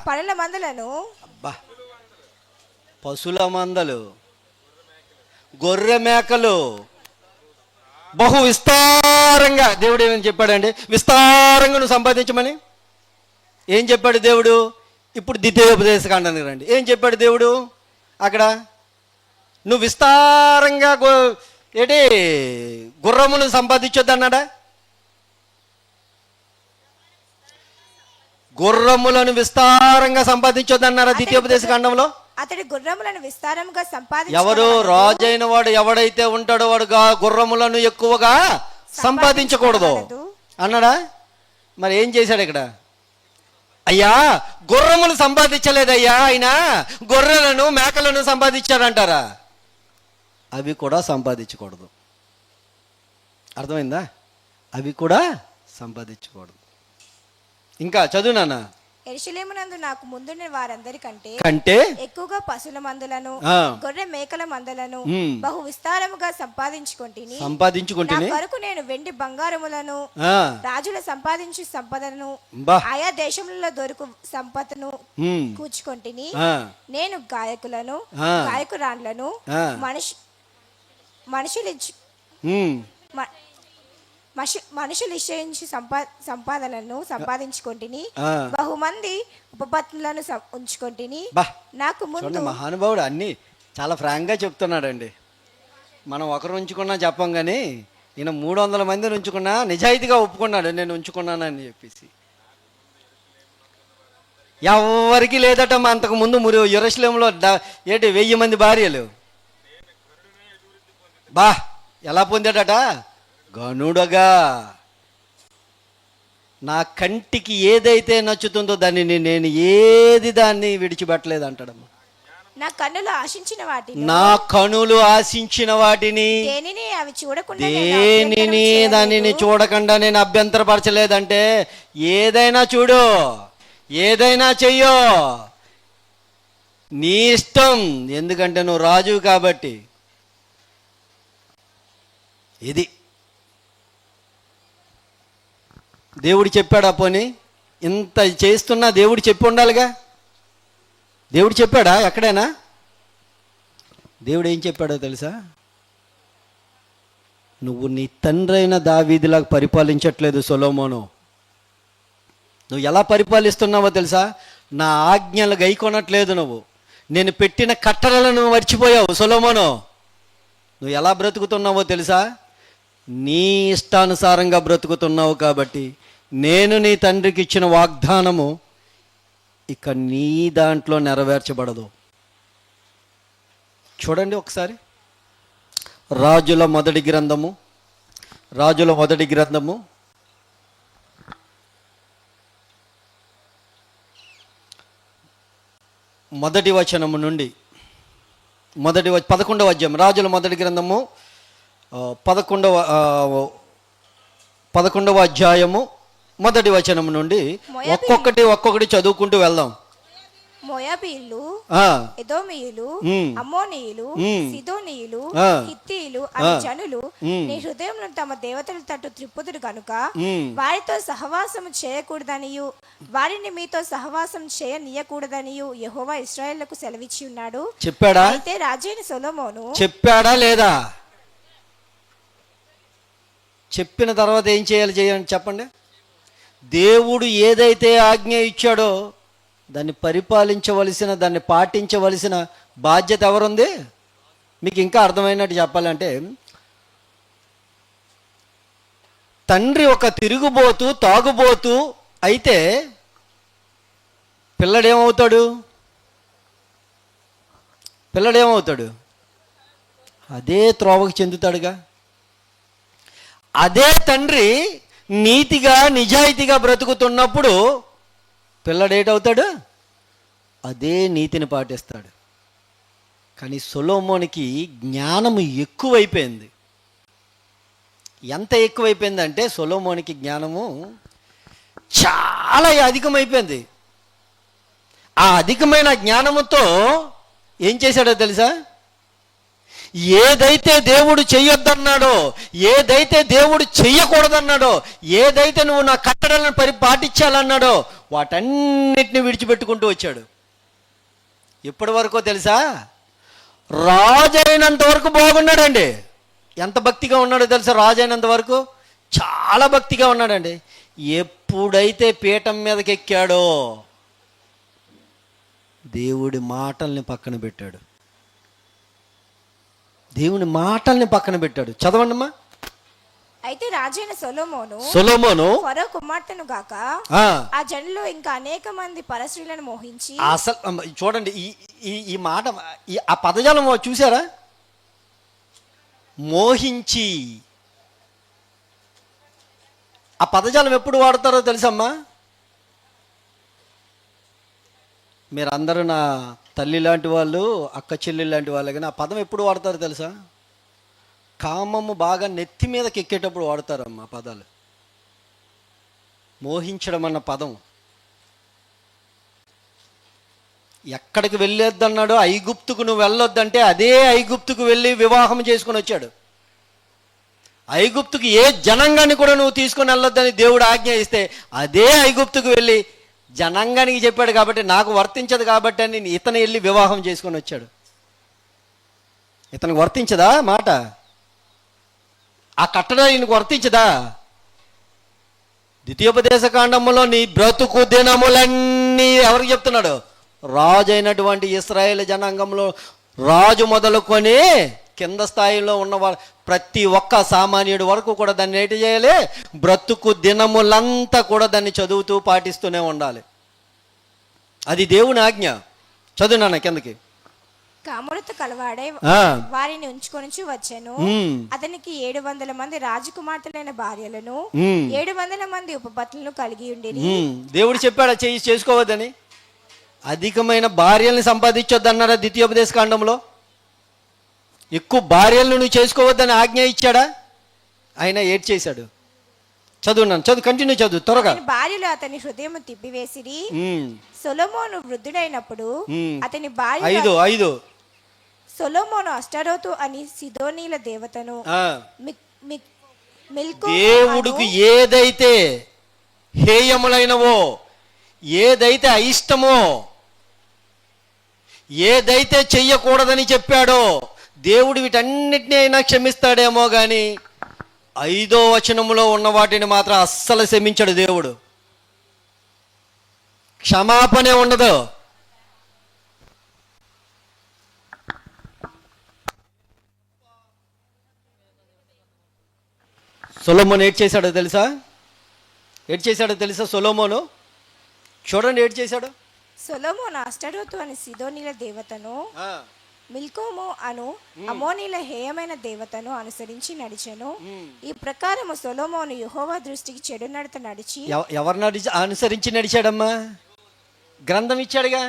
పనుల మందులను, అబ్బా, పశుల మందలు, గొర్రె మేకలు బహు విస్తారంగా దేవుడు ఏమని చెప్పాడండి? విస్తారంగా నువ్వు సంపాదించమని ఏం చెప్పాడు దేవుడు? ఇప్పుడు ద్వితీయోపదేశకాండానికి రండి. ఏం చెప్పాడు దేవుడు అక్కడ? నువ్వు విస్తారంగా ఏంటి గుర్రములు సంపాదించొద్దు అన్నాడా? గుర్రములను విస్తారంగా సంపాదించొద్దు అన్నారా ద్వితీయోపదేశకాండంలో? అతడి గుర్రములను విస్తారముగా ఎవరు రాజైన వాడు ఎవడైతే ఉంటాడో వాడు గుర్రములను ఎక్కువగా సంపాదించకూడదు అన్నాడా? మరి ఏం చేశాడు ఇక్కడ? అయ్యా, గుర్రములు సంపాదించలేదయ్యా, ఆయన గొర్రెలను మేకలను సంపాదించాడంటారా? అవి కూడా సంపాదించకూడదు. అర్థమైందా? అవి కూడా సంపాదించకూడదు. ఇంకా చదువు నాన్న. యెరూషలేమునందు నాకు ముందున్న వారందరికంటే కంటే ఎక్కువగా పశుల మందులను, గొర్రె మేకల మందలను బహు విస్తారముగా సంపాదించుకొంటిని. నా కొరకు నేను వెండి బంగారములను, రాజుల సంపాదించు సంపదను, ఆయా దేశములలో దొరుకు సంపదను కూర్చుకొంటిని. నేను గాయకులను, గాయకురాండ్లను, మనుషులు ఇచ్చేయించి సంపాదనను సంపాదించుకొంటిని. బహుమంది ఉపపత్నులను ఉంచుకొంటిని. నాకు ముందు మహానుభావుడు అన్ని చాలా ఫ్రాంక్ గా చెప్తున్నాడండి. మనం ఒకరు ఉంచుకున్నా చెప్పం కానీ ఈయన 300 మందిని ఉంచుకున్నా నిజాయితీగా ఒప్పుకున్నాడు, నేను ఉంచుకున్నానని చెప్పేసి. ఎవరికి లేదట అంతకు ముందు యెరూషలేములో ఏంటి 1000 మంది భార్యలు. ఎలా పొందాడట? గనుడగా నా కంటికి ఏదైతే నచ్చుతుందో దాన్ని నేను దాన్ని విడిచిపెట్టలేదు అంటాడమ్మా. నా కన్నులు ఆశించిన వాటిని దేనిని దానిని చూడకుండా నేను అభ్యంతరపరచలేదంటే ఏదైనా చూడు, ఏదైనా చెయ్యో, నీ ఇష్టం, ఎందుకంటే నువ్వు రాజు కాబట్టి. ఇది దేవుడు చెప్పాడా? పోనీ ఇంత చేస్తున్నా దేవుడు చెప్పి ఉండాలిగా. దేవుడు చెప్పాడా ఎక్కడైనా? దేవుడు ఏం చెప్పాడో తెలుసా? నువ్వు నీ తండ్రి అయిన దావీదులాగా పరిపాలించట్లేదు సొలొమోను. నువ్వు ఎలా పరిపాలిస్తున్నావో తెలుసా? నా ఆజ్ఞలు గైకొనట్లేదు నువ్వు. నేను పెట్టిన కట్టడలను మర్చిపోయావు సొలొమోను. నువ్వు ఎలా బ్రతుకుతున్నావో తెలుసా? నీ ఇష్టానుసారంగా బ్రతుకుతున్నావు కాబట్టి నేను నీ తండ్రికి ఇచ్చిన వాగ్దానము ఇక నీ దాంట్లో నెరవేర్చబడదు. చూడండి ఒకసారి రాజుల మొదటి గ్రంథము 1వ వచనము నుండి 11వ అధ్యాయం, రాజుల మొదటి గ్రంథము 11వ అధ్యాయము 1వ వచనం నుండి ఒక్కొక్కటి చదువుకుంటూ వెళ్దాం. మోయాబీయులు, ఎదోమీయులు, అమ్మోనీయులు, సిదోనీయులు, హిత్తీయులు అనే జనులు నీ హృదయంలో తమ దేవతల తట్టు త్రిప్పుదురు గనుక వారితో సహవాసం చేయకూడదనియు వారిని మీతో సహవాసం చేయనీయకూడదనియు యెహోవా ఇశ్రాయేలుకు సెలవిచ్చి ఉన్నాడు. చెప్పాడా? అయితే రాజైన సొలొమోను చెప్పాడా లేదా? చెప్పిన తర్వాత ఏం చేయాలి చెప్పండి. దేవుడు ఏదైతే ఆజ్ఞ ఇచ్చాడో దాన్ని పరిపాలించవలసిన, దాన్ని పాటించవలసిన బాధ్యత ఎవరుంది? మీకు ఇంకా అర్థమైనట్టు చెప్పాలంటే, తండ్రి ఒక తిరుగుబోతు, తాగుబోతు అయితే పిల్లడేమవుతాడు? అదే త్రోవకు చెందుతాడుగా. అదే తండ్రి నీతిగా నిజాయితీగా బ్రతుకుతున్నప్పుడు పిల్లడేటవుతాడు? అదే నీతిని పాటిస్తాడు. కానీ సొలొమోనుకి జ్ఞానం ఎక్కువైపోయింది. ఎంత ఎక్కువైపోయిందంటే సొలొమోనుకి జ్ఞానము చాలా అధికమైపోయింది. ఆ అధికమైన జ్ఞానముతో ఏం చేశాడో తెలుసా? ఏదైతే దేవుడు చెయ్యొద్దన్నాడో, ఏదైతే దేవుడు చెయ్యకూడదన్నాడో, ఏదైతే నువ్వు నా కట్టడలను పాటించాలన్నాడో వాటన్నిటిని విడిచిపెట్టుకుంటూ వచ్చాడు. ఎప్పటి వరకో తెలుసా? రాజు అయినంత వరకు బాగున్నాడండి. ఎంత భక్తిగా ఉన్నాడో తెలుసా? రాజు అయినంత వరకు చాలా భక్తిగా ఉన్నాడండి. ఎప్పుడైతే పీఠం మీదకి ఎక్కాడో దేవుడి మాటల్ని పక్కన పెట్టాడు. దేవుని మాటల్ని పక్కన పెట్టాడు. చదవండి అమ్మా. అయితే రాజైన సొలొమోను ఫరో కుమార్తెను గాక ఆ జనులు ఇంకా అనేక మంది పరస్త్రీలను మోహించి. అసలు చూడండి ఈ మాట, ఆ పదజాలం చూసారా? మోహించి. ఆ పదజాలం ఎప్పుడు వాడతారో తెలుసమ్మా? మీరందరూ నా తల్లి లాంటి వాళ్ళు, అక్క చెల్లి లాంటి వాళ్ళు, కానీ ఆ పదం ఎప్పుడు వాడతారో తెలుసా? కామము బాగా నెత్తి మీదకి ఎక్కేటప్పుడు వాడతారమ్మా పదాలు. మోహించడం అన్న పదం. ఎక్కడికి వెళ్ళొద్దన్నాడో, ఐగుప్తుకు నువ్వు వెళ్ళొద్దంటే అదే ఐగుప్తుకు వెళ్ళి వివాహం చేసుకొని వచ్చాడు. ఐగుప్తుకు ఏ జనాంగాన్ని కూడా నువ్వు తీసుకొని వెళ్ళొద్దని దేవుడు ఆజ్ఞ ఇస్తే అదే ఐగుప్తుకు వెళ్ళి జనాంగానికి చెప్పాడు కాబట్టి నాకు వర్తించదు కాబట్టి అని ఇతను వెళ్ళి వివాహం చేసుకొని వచ్చాడు. ఇతనికి వర్తించదా మాట? ఆ కట్టడం ఈయనకు వర్తించదా? ద్వితీయోపదేశ కాండములో నీ బ్రతుకు దినములన్నీ ఎవరికి చెప్తున్నాడు? రాజు అయినటువంటి ఇశ్రాయేలు జనాంగంలో రాజు మొదలుకొని కింద స్థాయిలో ఉన్నవాడు ప్రతి ఒక్క సామాన్యుడి వరకు కూడా దాన్ని ఏంటి చేయాలి? బ్రతుకు దినములంతా కూడా దాన్ని చదువుతూ పాటిస్తూనే ఉండాలి. అది దేవుని ఆజ్ఞ. చదువు నాన్న కిందకి. కామురత కలవాడే వారిని ఉంచుకొని వచ్చాను. అతనికి 700 మంది రాజకుమార్తెలైన భార్యలను 700 మంది ఉపపత్నులను కలిగి ఉండేది. దేవుడు చెప్పాడా చేసుకోవద్దని? అధికమైన భార్యల్ని సంపాదించొద్దన్నారా ద్వితీయోపదేశ కాండంలో? ఎక్కువ భార్యలను నువ్వు చేసుకోవద్దని ఆజ్ఞ ఇచ్చాడా? ఆయన ఏడ్ చేశాడు. చదువున్నాను, చదువు, కంటిన్యూ చదువు త్వరగా. భార్యలు అతని హృదయం తిప్పివేసిరి. సొలొమోను వృద్ధుడైనప్పుడు అతని భార్య 5 సొలొమోను అష్టారోతు అని సిదోనీల దేవతను దేవుడికి ఏదైతే హేయములైనవో, ఏదైతే అయిష్టమో, ఏదైతే చెయ్యకూడదని చెప్పాడో దేవుడు వీటన్నిటిని అయినా క్షమిస్తాడేమో కానీ 5వ వచనములో ఉన్న వాటిని మాత్రం అస్సలు క్షమించడు దేవుడు. క్షమాపణే ఉండదు. సొలొమోను ఏడ్ చేశాడో తెలుసా? సొలొమోను చూడండి ఏడ్ చేశాడు. సొలొమోను అష్టారోతు అని సిదోనీల దేవతను మిల్కోము అను అమోనీల హేయమైన దేవతను అనుసరించి నడిచెను. ఈ ప్రకారము సొలొమోను యెహోవా దృష్టికి చెడు నడత నడిచి. ఎవరు అనుసరించి నడిచాడమ్మా? గ్రంథం ఇచ్చాడుగా,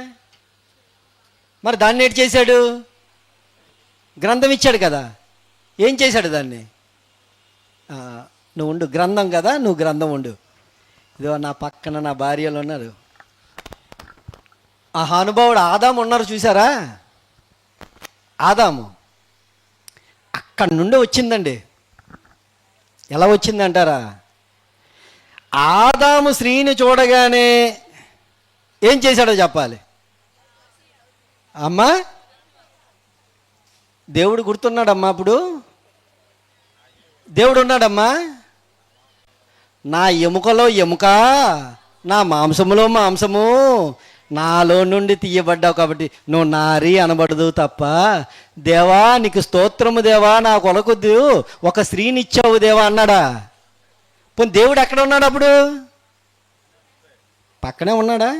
మరి దాన్ని ఏడు చేశాడు? గ్రంథం ఇచ్చాడు కదా, ఏం చేశాడు దాన్ని? నువ్వు ఉండు, గ్రంథం కదా, నువ్వు గ్రంథం ఉండు. ఇదో నా పక్కన నా భార్యలు ఉన్నారు. ఆ హానుభావుడు ఆదాము ఉన్నారు చూసారా? ఆదాము అక్కడి నుండి వచ్చిందండి. ఎలా వచ్చిందంటారా? ఆదాము స్త్రీని చూడగానే ఏం చేశాడో చెప్పాలి అమ్మా. దేవుడు గుర్తున్నాడమ్మా. అప్పుడు దేవుడు ఉన్నాడమ్మా. నా ఎముకలో ఎముక, నా మాంసములో మాంసము, నాలో నుండి తీయబడ్డావు కాబట్టి నువ్వు నారి అనబడదు తప్ప. దేవా నీకు స్తోత్రము దేవా, నా కొలకొద్దు ఒక స్త్రీని ఇచ్చావు దేవా అన్నాడా? పోనీ దేవుడు ఎక్కడ ఉన్నాడు అప్పుడు? పక్కనే ఉన్నాడా?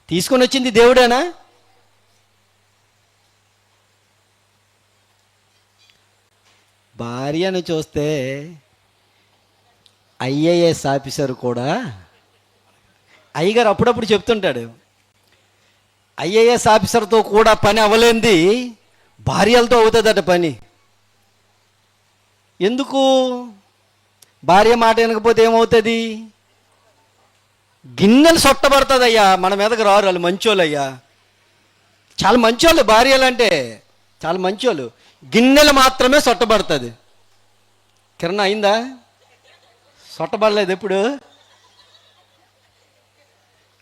తీసుకొని వచ్చింది దేవుడేనా? భార్యను చూస్తే ఐఏఎస్ ఆఫీసర్ కూడా, అయ్యగారు అప్పుడప్పుడు చెప్తుంటాడు, ఐఏఎస్ ఆఫీసర్తో కూడా పని అవ్వలేంది భార్యలతో అవుతుందట పని. ఎందుకు? భార్య మాట వినకపోతే ఏమవుతుంది? గిన్నెలు సొట్టబడుతుందయ్యా, మన మీదకి రారు, వాళ్ళు మంచోళ్ళు అయ్యా, చాలా మంచోళ్ళు భార్యలు అంటే, చాలా మంచోళ్ళు. గిన్నెలు మాత్రమే సొట్టబడుతుంది. కిరణ్ అయిందా? సొట్టబడలేదు ఎప్పుడు?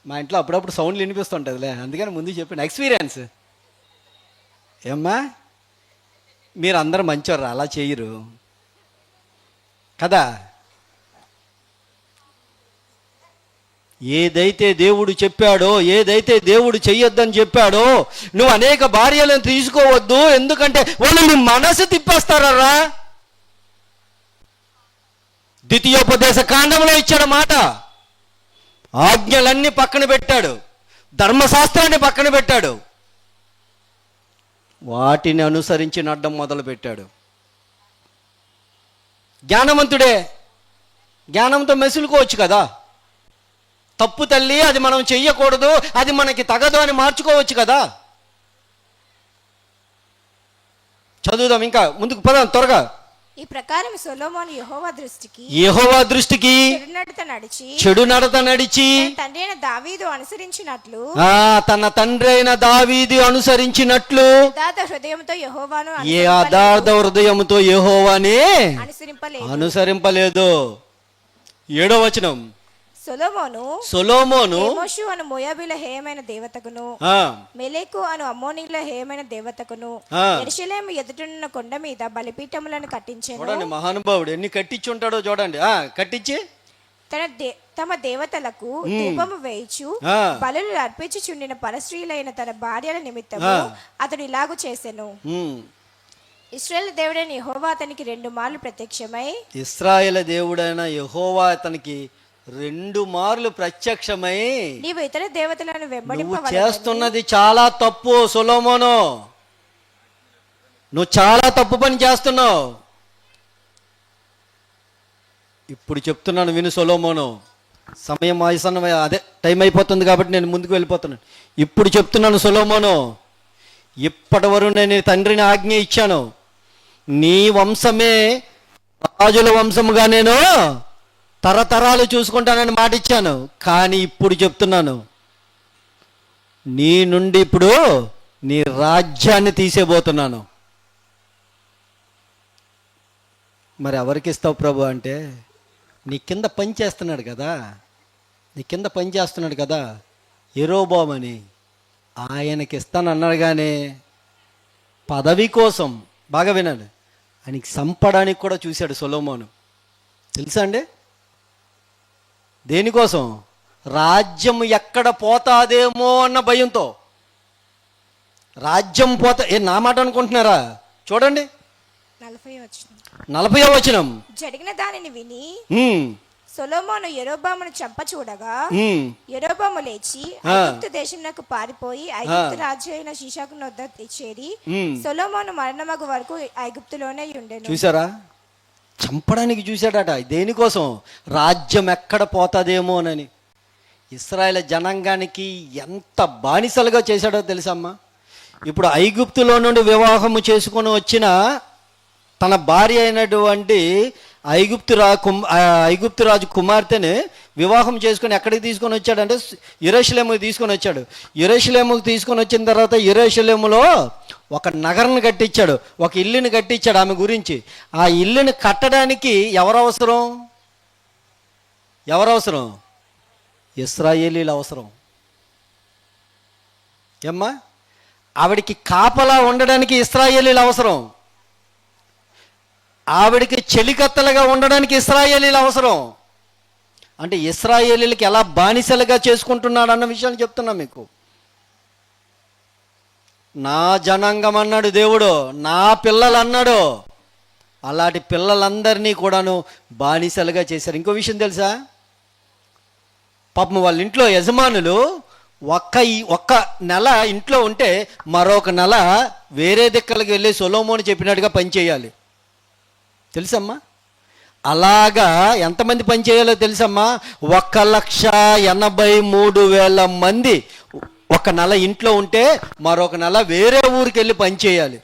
మా ఇంట్లో అప్పుడప్పుడు సౌండ్లు వినిపిస్తుంటుందిలే, అందుకని ముందు చెప్పాను, ఎక్స్పీరియన్స్. ఏమ్మా, మీరు అందరూ మంచోరు, అలా చేయరు కదా. ఏదైతే దేవుడు చెప్పాడో, ఏదైతే దేవుడు చెయ్యొద్దని చెప్పాడో, నువ్వు అనేక భార్యలను తీసుకోవద్దు, ఎందుకంటే వాళ్ళు నీ మనసు తిప్పేస్తారా. ద్వితీయోపదేశ కాండంలో ఇచ్చాడు మాట. ఆజ్ఞలన్నీ పక్కన పెట్టాడు, ధర్మశాస్త్రాన్ని పక్కన పెట్టాడు, వాటిని అనుసరించి నడ్డం మొదలు పెట్టాడు. జ్ఞానవంతుడే, జ్ఞానంతో మెసులుకోవచ్చు కదా. తప్పు తల్లి, అది మనం చెయ్యకూడదు, అది మనకి తగదు అని మార్చుకోవచ్చు కదా. చదువుదాం, ఇంకా ముందుకు పదాం త్వరగా. ఈ ప్రకారం సొలొమోను యెహోవా దృష్టికి చెడు నడత నడిచి తండ్రి అయిన దావీదు అనుసరించినట్లు, తన తండ్రి అయిన దావీదు అనుసరించినట్లు యథార్థ హృదయముతో యెహోవానే అనుసరింపలేదు. 7వ వచనం. సొలొమోను కెమోషు అను మోయాబీల హేయమైన దేవతకును, మెలెకు అను అమ్మోనీయుల హేయమైన దేవతకును యెరూషలేము ఎదుటనున్న కొండ మీద బలిపీఠములను కట్టించెను. చూడండి, మహానుభావుడు ఎన్ని కట్టించి ఉంటాడో చూడండి. కట్టించి తమ దేవతలకు ధూపము వేయిచు బలులు అర్పించుచుండిన పరస్త్రీలైన తన భార్యల నిమిత్తము అతడు ఇలాగు చేసెను. ఇశ్రాయేలు దేవుడైన యెహోవా అతనికి 2 మార్లు ప్రత్యక్షమై, ఇశ్రాయేలు దేవుడైన యెహోవా అతనికి 2 మార్లు ప్రత్యక్షమై, నీవు ఇతర దేవతలను వెంబడింపవలెను, చేస్తున్నది చాలా తప్పు సొలొమోను, నువ్వు చాలా తప్పు పని చేస్తున్నావు. ఇప్పుడు చెప్తున్నాను విను సొలొమోను, సమయం ఆసన్నమై అదే టైం అయిపోతుంది కాబట్టి నేను ముందుకు వెళ్ళిపోతున్నాను. ఇప్పుడు చెప్తున్నాను సొలొమోను, ఇప్పటి వరకు నేను తండ్రిని ఆజ్ఞ ఇచ్చాను, నీ వంశమే రాజుల వంశముగా నేను తరతరాలు చూసుకుంటానని మాట ఇచ్చాను. కానీ ఇప్పుడు చెప్తున్నాను, నీ నుండి ఇప్పుడు నీ రాజ్యాన్ని తీసేబోతున్నాను. మరి ఎవరికి ఇస్తావు ప్రభు అంటే, నీ కింద పని చేస్తున్నాడు కదా, నీ కింద పని చేస్తున్నాడు కదా యెరోబోము అని, ఆయనకి ఇస్తానన్నాడు. కానీ పదవి కోసం, బాగా వినండి, ఆయనకి సంపడానికి కూడా చూశాడు సొలొమోను. తెలుసా అండి? దేనికోసం? రాజ్యం ఎక్కడ పోతాదేమో అన్న భయంతో. రాజ్యం నా మాట అనుకుంటున్నారా? చూడండి 40వ వచనం. జరిగిన దానిని విని సొలొమోను యెరోబామును చంప చూడగా, యెరోబాము లేచి ఐగుప్తు దేశమునకు పారిపోయి ఐగుప్తు రాజు అయిన షీషాకు వద్ద చేరి సొలొమోను మరణమగు వరకు ఐగుప్తులోనే ఉండెను. చూసారా? చంపడానికి చూశాడట. దేనికోసం? రాజ్యం ఎక్కడ పోతాదేమోనని. ఇశ్రాయేలు జనాంగానికి ఎంత బానిసలుగా చేశాడో తెలుసమ్మా. ఇప్పుడు ఐగుప్తులో నుండి వివాహము చేసుకొని వచ్చిన తన భార్య అయినటువంటి ఐగుప్తు రాజు కుమార్తెని వివాహం చేసుకొని ఎక్కడికి తీసుకొని వచ్చాడంటే యెరూషలేముకి తీసుకొని వచ్చాడు. యెరూషలేముకి తీసుకొని వచ్చిన తర్వాత యెరూషలేములో ఒక నగరాన్ని కట్టించాడు, ఒక ఇల్లుని కట్టించాడు ఆమె గురించి. ఆ ఇల్లుని కట్టడానికి ఎవరు అవసరం? ఇశ్రాయేలీల అవసరం. ఏమ్మా, ఆవిడికి కాపలా ఉండడానికి ఇశ్రాయేలీల అవసరం, ఆవిడికి చెలికత్తలుగా ఉండడానికి ఇశ్రాయేలీల అవసరం. అంటే ఇశ్రాయేలీలకి ఎలా బానిసలుగా చేసుకుంటున్నాడు అన్న విషయాన్ని చెప్తున్నా మీకు. నా జనాంగం అన్నాడు దేవుడు, నా పిల్లలు అన్నాడు. అలాంటి పిల్లలందరినీ కూడాను బానిసలుగా చేశారు. ఇంకో విషయం తెలుసా? పాపం వాళ్ళ ఇంట్లో యజమానులు ఒక్క నెల ఇంట్లో ఉంటే మరొక నెల వేరే దిక్కలకి వెళ్ళి సొలొమోను చెప్పినట్టుగా పనిచేయాలి. తెలుసమ్మా? అలాగా ఎంతమంది పని చేయాలో తెలుసమ్మా? 1,83,000 మంది ఒక నెల ఇంట్లో ఉంటే మరొక నెల వేరే ఊరికి వెళ్ళి పని చేయాలి.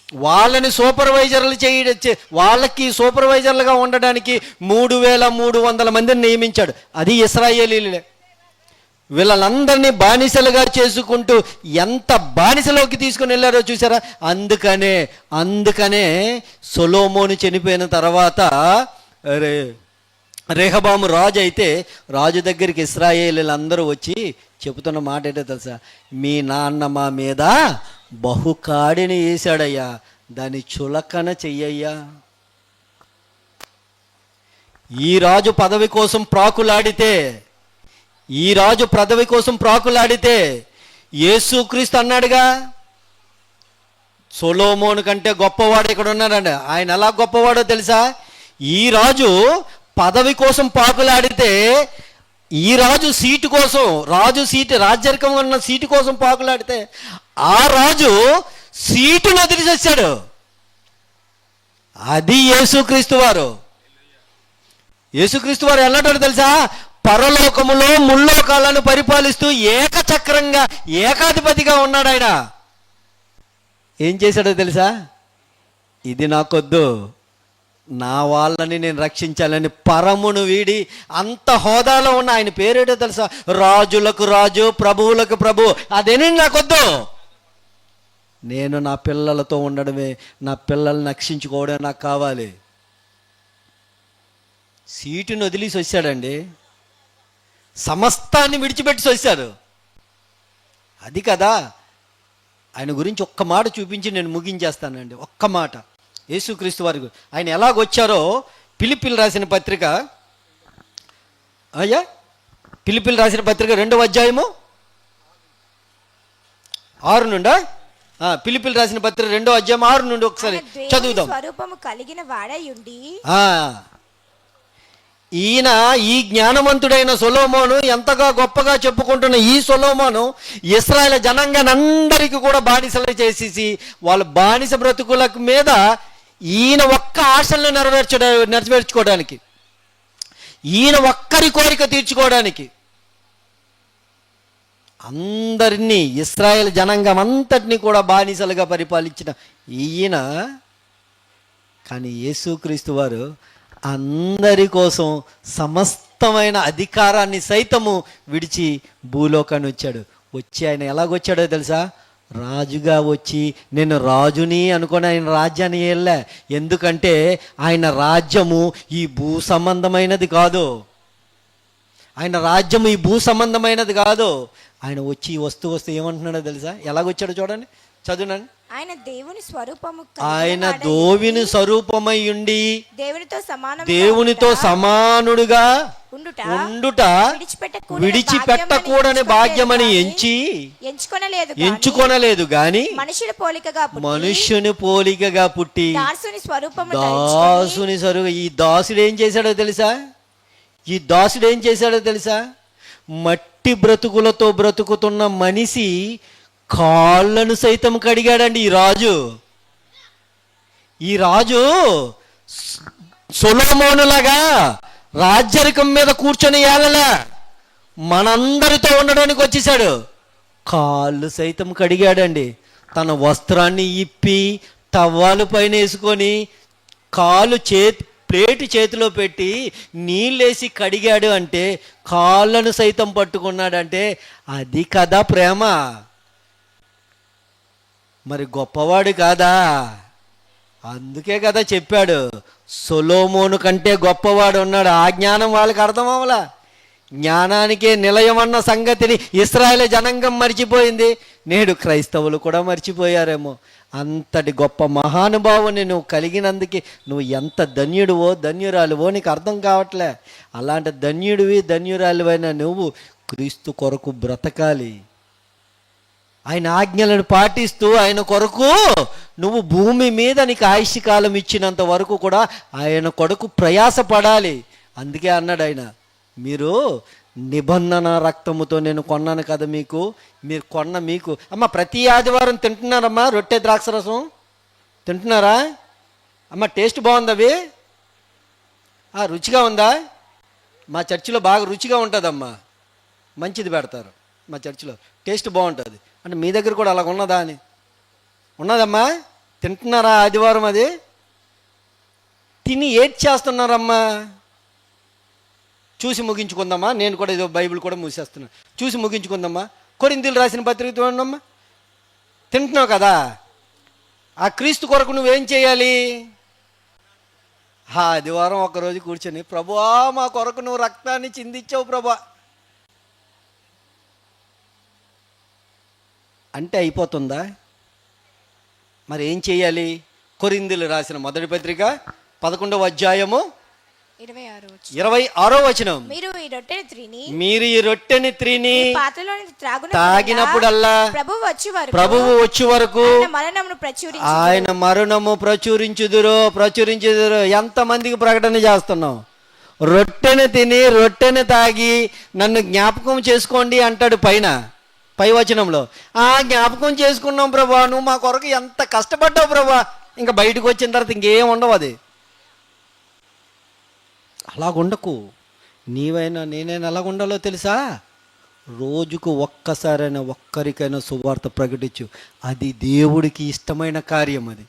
వాళ్ళని సూపర్వైజర్లు వాళ్ళకి సూపర్వైజర్లుగా ఉండడానికి 3300 మందిని నియమించాడు. అది ఇశ్రాయేలీలే. వీళ్ళందరినీ బానిసలుగా చేసుకుంటూ ఎంత బానిసలోకి తీసుకుని వెళ్ళారో చూసారా. అందుకనే సొలొమోను చనిపోయిన తర్వాత రెహబాము రాజు అయితే రాజు దగ్గరికి ఇశ్రాయేలీలందరూ వచ్చి చెబుతున్న మాట ఏంటో తెలుసా? మీ నాన్న మా మీద బహుకాడిని వేశాడయ్యా, దాన్ని చులకన చెయ్యయ్యా. ఈ రాజు పదవి కోసం ప్రాకులాడితే యేసుక్రీస్తు అన్నాడుగా, సొలొమోను కంటే గొప్పవాడు ఇక్కడ ఉన్నాడండి. ఆయన ఎలా గొప్పవాడో తెలుసా? ఈ రాజు పదవి కోసం పాకులాడితే, ఈ రాజు సీటు కోసం, రాజ్యరికం ఉన్న సీటు కోసం పాకులాడితే, ఆ రాజు సీటును వదిలిసేసాడు. అది యేసుక్రీస్తు వారు. యేసుక్రీస్తు వారు ఎలాంటి తెలుసా? పరలోకములో ముల్లోకాలను పరిపాలిస్తూ ఏకచక్రంగా ఏకాధిపతిగా ఉన్నాడు. ఆయన ఏం చేశాడో తెలుసా? ఇది నాకొద్దు, నా వాళ్ళని నేను రక్షించాలని పరమును వీడి అంత హోదాలో ఉన్న ఆయన పేరేటో తెలుసా? రాజులకు రాజు, ప్రభువులకు ప్రభు. అదేనండి నాకొద్దు. నేను నా పిల్లలతో ఉండడమే, నా పిల్లల్ని రక్షించుకోవడమే నాకు కావాలి. సీటును వదిలేసి వచ్చాడండి, సమస్తాన్ని విడిచిపెట్టి వచ్చాడు. అది కదా. ఆయన గురించి ఒక్క మాట చూపించి నేను ముగించేస్తానండి. ఒక్క మాట. యేసుక్రీస్తు వారి ఆయన ఎలాగొచ్చారో ఫిలిప్పీలు రాసిన పత్రిక 2వ అధ్యాయము 6 నుండా, ఫిలిప్పీలు రాసిన పత్రిక 2వ అధ్యాయం 6 నుండి ఒకసారి చదువుదాం. స్వరూపము కలిగిన వాడయుండి, ఈయన ఈ జ్ఞానవంతుడైన సొలొమోను ఎంతగా గొప్పగా చెప్పుకుంటున్న ఈ సొలొమోను ఇశ్రాయేలు జనాంగానందరికీ కూడా బానిసలు చేసేసి వాళ్ళ బానిస బ్రతుకుల మీద ఈయన ఒక్క ఆశలను నెరవేర్చుకోవడానికి, ఈయన ఒక్కరి కోరిక తీర్చుకోవడానికి అందరినీ, ఇశ్రాయేలు జనాంగం అంతటినీ కూడా బానిసలుగా పరిపాలించిన ఈయన, కానీ యేసుక్రీస్తు వారు అందరి కోసం సమస్తమైన అధికారాన్ని సైతము విడిచి భూలోకాన్ని వచ్చి ఆయన ఎలాగొచ్చాడో తెలుసా? రాజుగా వచ్చి, నేను రాజుని అనుకొని ఆయన రాజ్యాన్ని వెళ్ళా. ఎందుకంటే ఆయన రాజ్యము ఈ భూ సంబంధమైనది కాదు. ఆయన వచ్చి వస్తూ ఏమంటున్నాడో తెలుసా? ఎలాగొచ్చాడో చూడండి, చదువునండి. ఆయన దేవుని స్వరూపమై ఉండి దేవునితో సమానుడుగా ఉండుట విడిచిపెట్టకూడని భాగ్యమని ఎంచుకొనలేదు గాని మనుష్యుని పోలికగా పుట్టి దాసుని స్వరూపం. ఈ దాసుడు ఏం చేశాడో తెలుసా? మట్టి బ్రతుకులతో బ్రతుకుతున్న మనిషి కాళ్ళను సైతం కడిగాడండి ఈ రాజు సొలొమోనులాగా రాజ్యరికం మీద కూర్చొని ఏలలే, మనందరితో ఉండడానికి వచ్చేసాడు. కాళ్ళు సైతం కడిగాడండి. తన వస్త్రాన్ని ఇప్పి టవ్వాలు పైన వేసుకొని ప్లేటు చేతిలో పెట్టి నీళ్ళేసి కడిగాడు. అంటే కాళ్ళను సైతం పట్టుకున్నాడంటే అది కదా ప్రేమ. మరి గొప్పవాడు కాదా? అందుకే కదా చెప్పాడు, సొలొమోను కంటే గొప్పవాడు ఉన్నాడు. ఆ జ్ఞానం వాళ్ళకి అర్థం అవ్వలా. జ్ఞానానికే నిలయం అన్న సంగతిని ఇశ్రాయేలు జనాంగం మర్చిపోయింది. నేడు క్రైస్తవులు కూడా మర్చిపోయారేమో. అంతటి గొప్ప మహానుభావుని నువ్వు కలిగినందుకే నువ్వు ఎంత ధన్యుడివో ధన్యురాలువో నీకు అర్థం కావట్లే. అలాంటి ధన్యురాలువైన నువ్వు క్రీస్తు కొరకు బ్రతకాలి. ఆయన ఆజ్ఞలను పాటిస్తూ ఆయన కొరకు నువ్వు భూమి మీద నీకు ఆయుష్య కాలం ఇచ్చినంత వరకు కూడా ఆయన కొరకు ప్రయాసపడాలి. అందుకే అన్నాడు ఆయన, మీరు నిబంధన రక్తముతో నేను కొన్నాను కదా మీకు అమ్మ ప్రతి ఆదివారం తింటున్నారమ్మా రొట్టె ద్రాక్షరసం తింటున్నారా అమ్మ? టేస్ట్ బాగుంది, అవి రుచిగా ఉందా? మా చర్చిలో బాగా రుచిగా ఉంటుందమ్మా, మంచిది పెడతారు మా చర్చిలో, టేస్ట్ బాగుంటుంది. అంటే మీ దగ్గర కూడా అలాగ ఉన్నదా అని? ఉన్నదమ్మా, తింటున్నారా ఆదివారం అది? తిని ఏడ్ చేస్తున్నారమ్మా. చూసి ముగించుకుందామా, నేను కూడా ఏదో బైబిల్ కూడా మూసేస్తున్నా, చూసి ముగించుకుందామా. కొరింథీయులకు రాసిన పత్రిక చూడమ్మా. తింటున్నావు కదా, ఆ క్రీస్తు కొరకు నువ్వేం చేయాలి? ఆదివారం ఒకరోజు కూర్చొని, ప్రభువా మా కొరకు నువ్వు రక్తాన్ని చిందించావు ప్రభా అంటే అయిపోతుందా? మరి ఏం చేయాలి? కొరింథీయులకు రాసిన మొదటి పత్రిక 11వ అధ్యాయము 26వ వచనం. మీరు ఈ రొట్టెని త్రీని పాత్రలోని తాగినప్పుడల్లా ప్రభువు వచ్చి వరకు ఆయన మరణము ప్రచురించుదురు. ఎంతమందికి ప్రకటన చేస్తున్నాం? రొట్టెని తిని రొట్టెని తాగి నన్ను జ్ఞాపకం చేసుకోండి అంటాడు పై వచనంలో. జ్ఞాపకం చేసుకున్నాం ప్రభా, నువ్వు మా కొరకు ఎంత కష్టపడ్డావు ప్రభా. ఇంకా బయటకు వచ్చిన తర్వాత ఇంకేం ఉండవు. అది అలాగుండకు. నీవైనా నేనైనా ఎలాగుండాలో తెలుసా? రోజుకు ఒక్కసారైనా ఒక్కరికైనా సువార్త ప్రకటించు. అది దేవుడికి ఇష్టమైన కార్యం. అది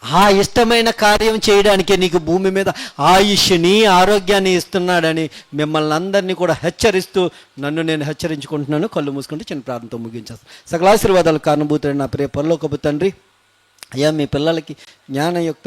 ఆ ఇష్టమైన కార్యం చేయడానికే నీకు భూమి మీద ఆయుష్ని ఆరోగ్యాన్ని ఇస్తున్నాడని మిమ్మల్ని అందరినీ కూడా హెచ్చరిస్తూ నన్ను నేను హెచ్చరించుకుంటున్నాను. కళ్ళు మూసుకుంటే చిన్న ప్రార్థనతో ముగించేస్తాను. సకలాశీర్వాదాలు కారణభూతుడైన నా ప్రియ పరలోకపు తండ్రి, అయ్యా మీ పిల్లలకి జ్ఞానయుక్త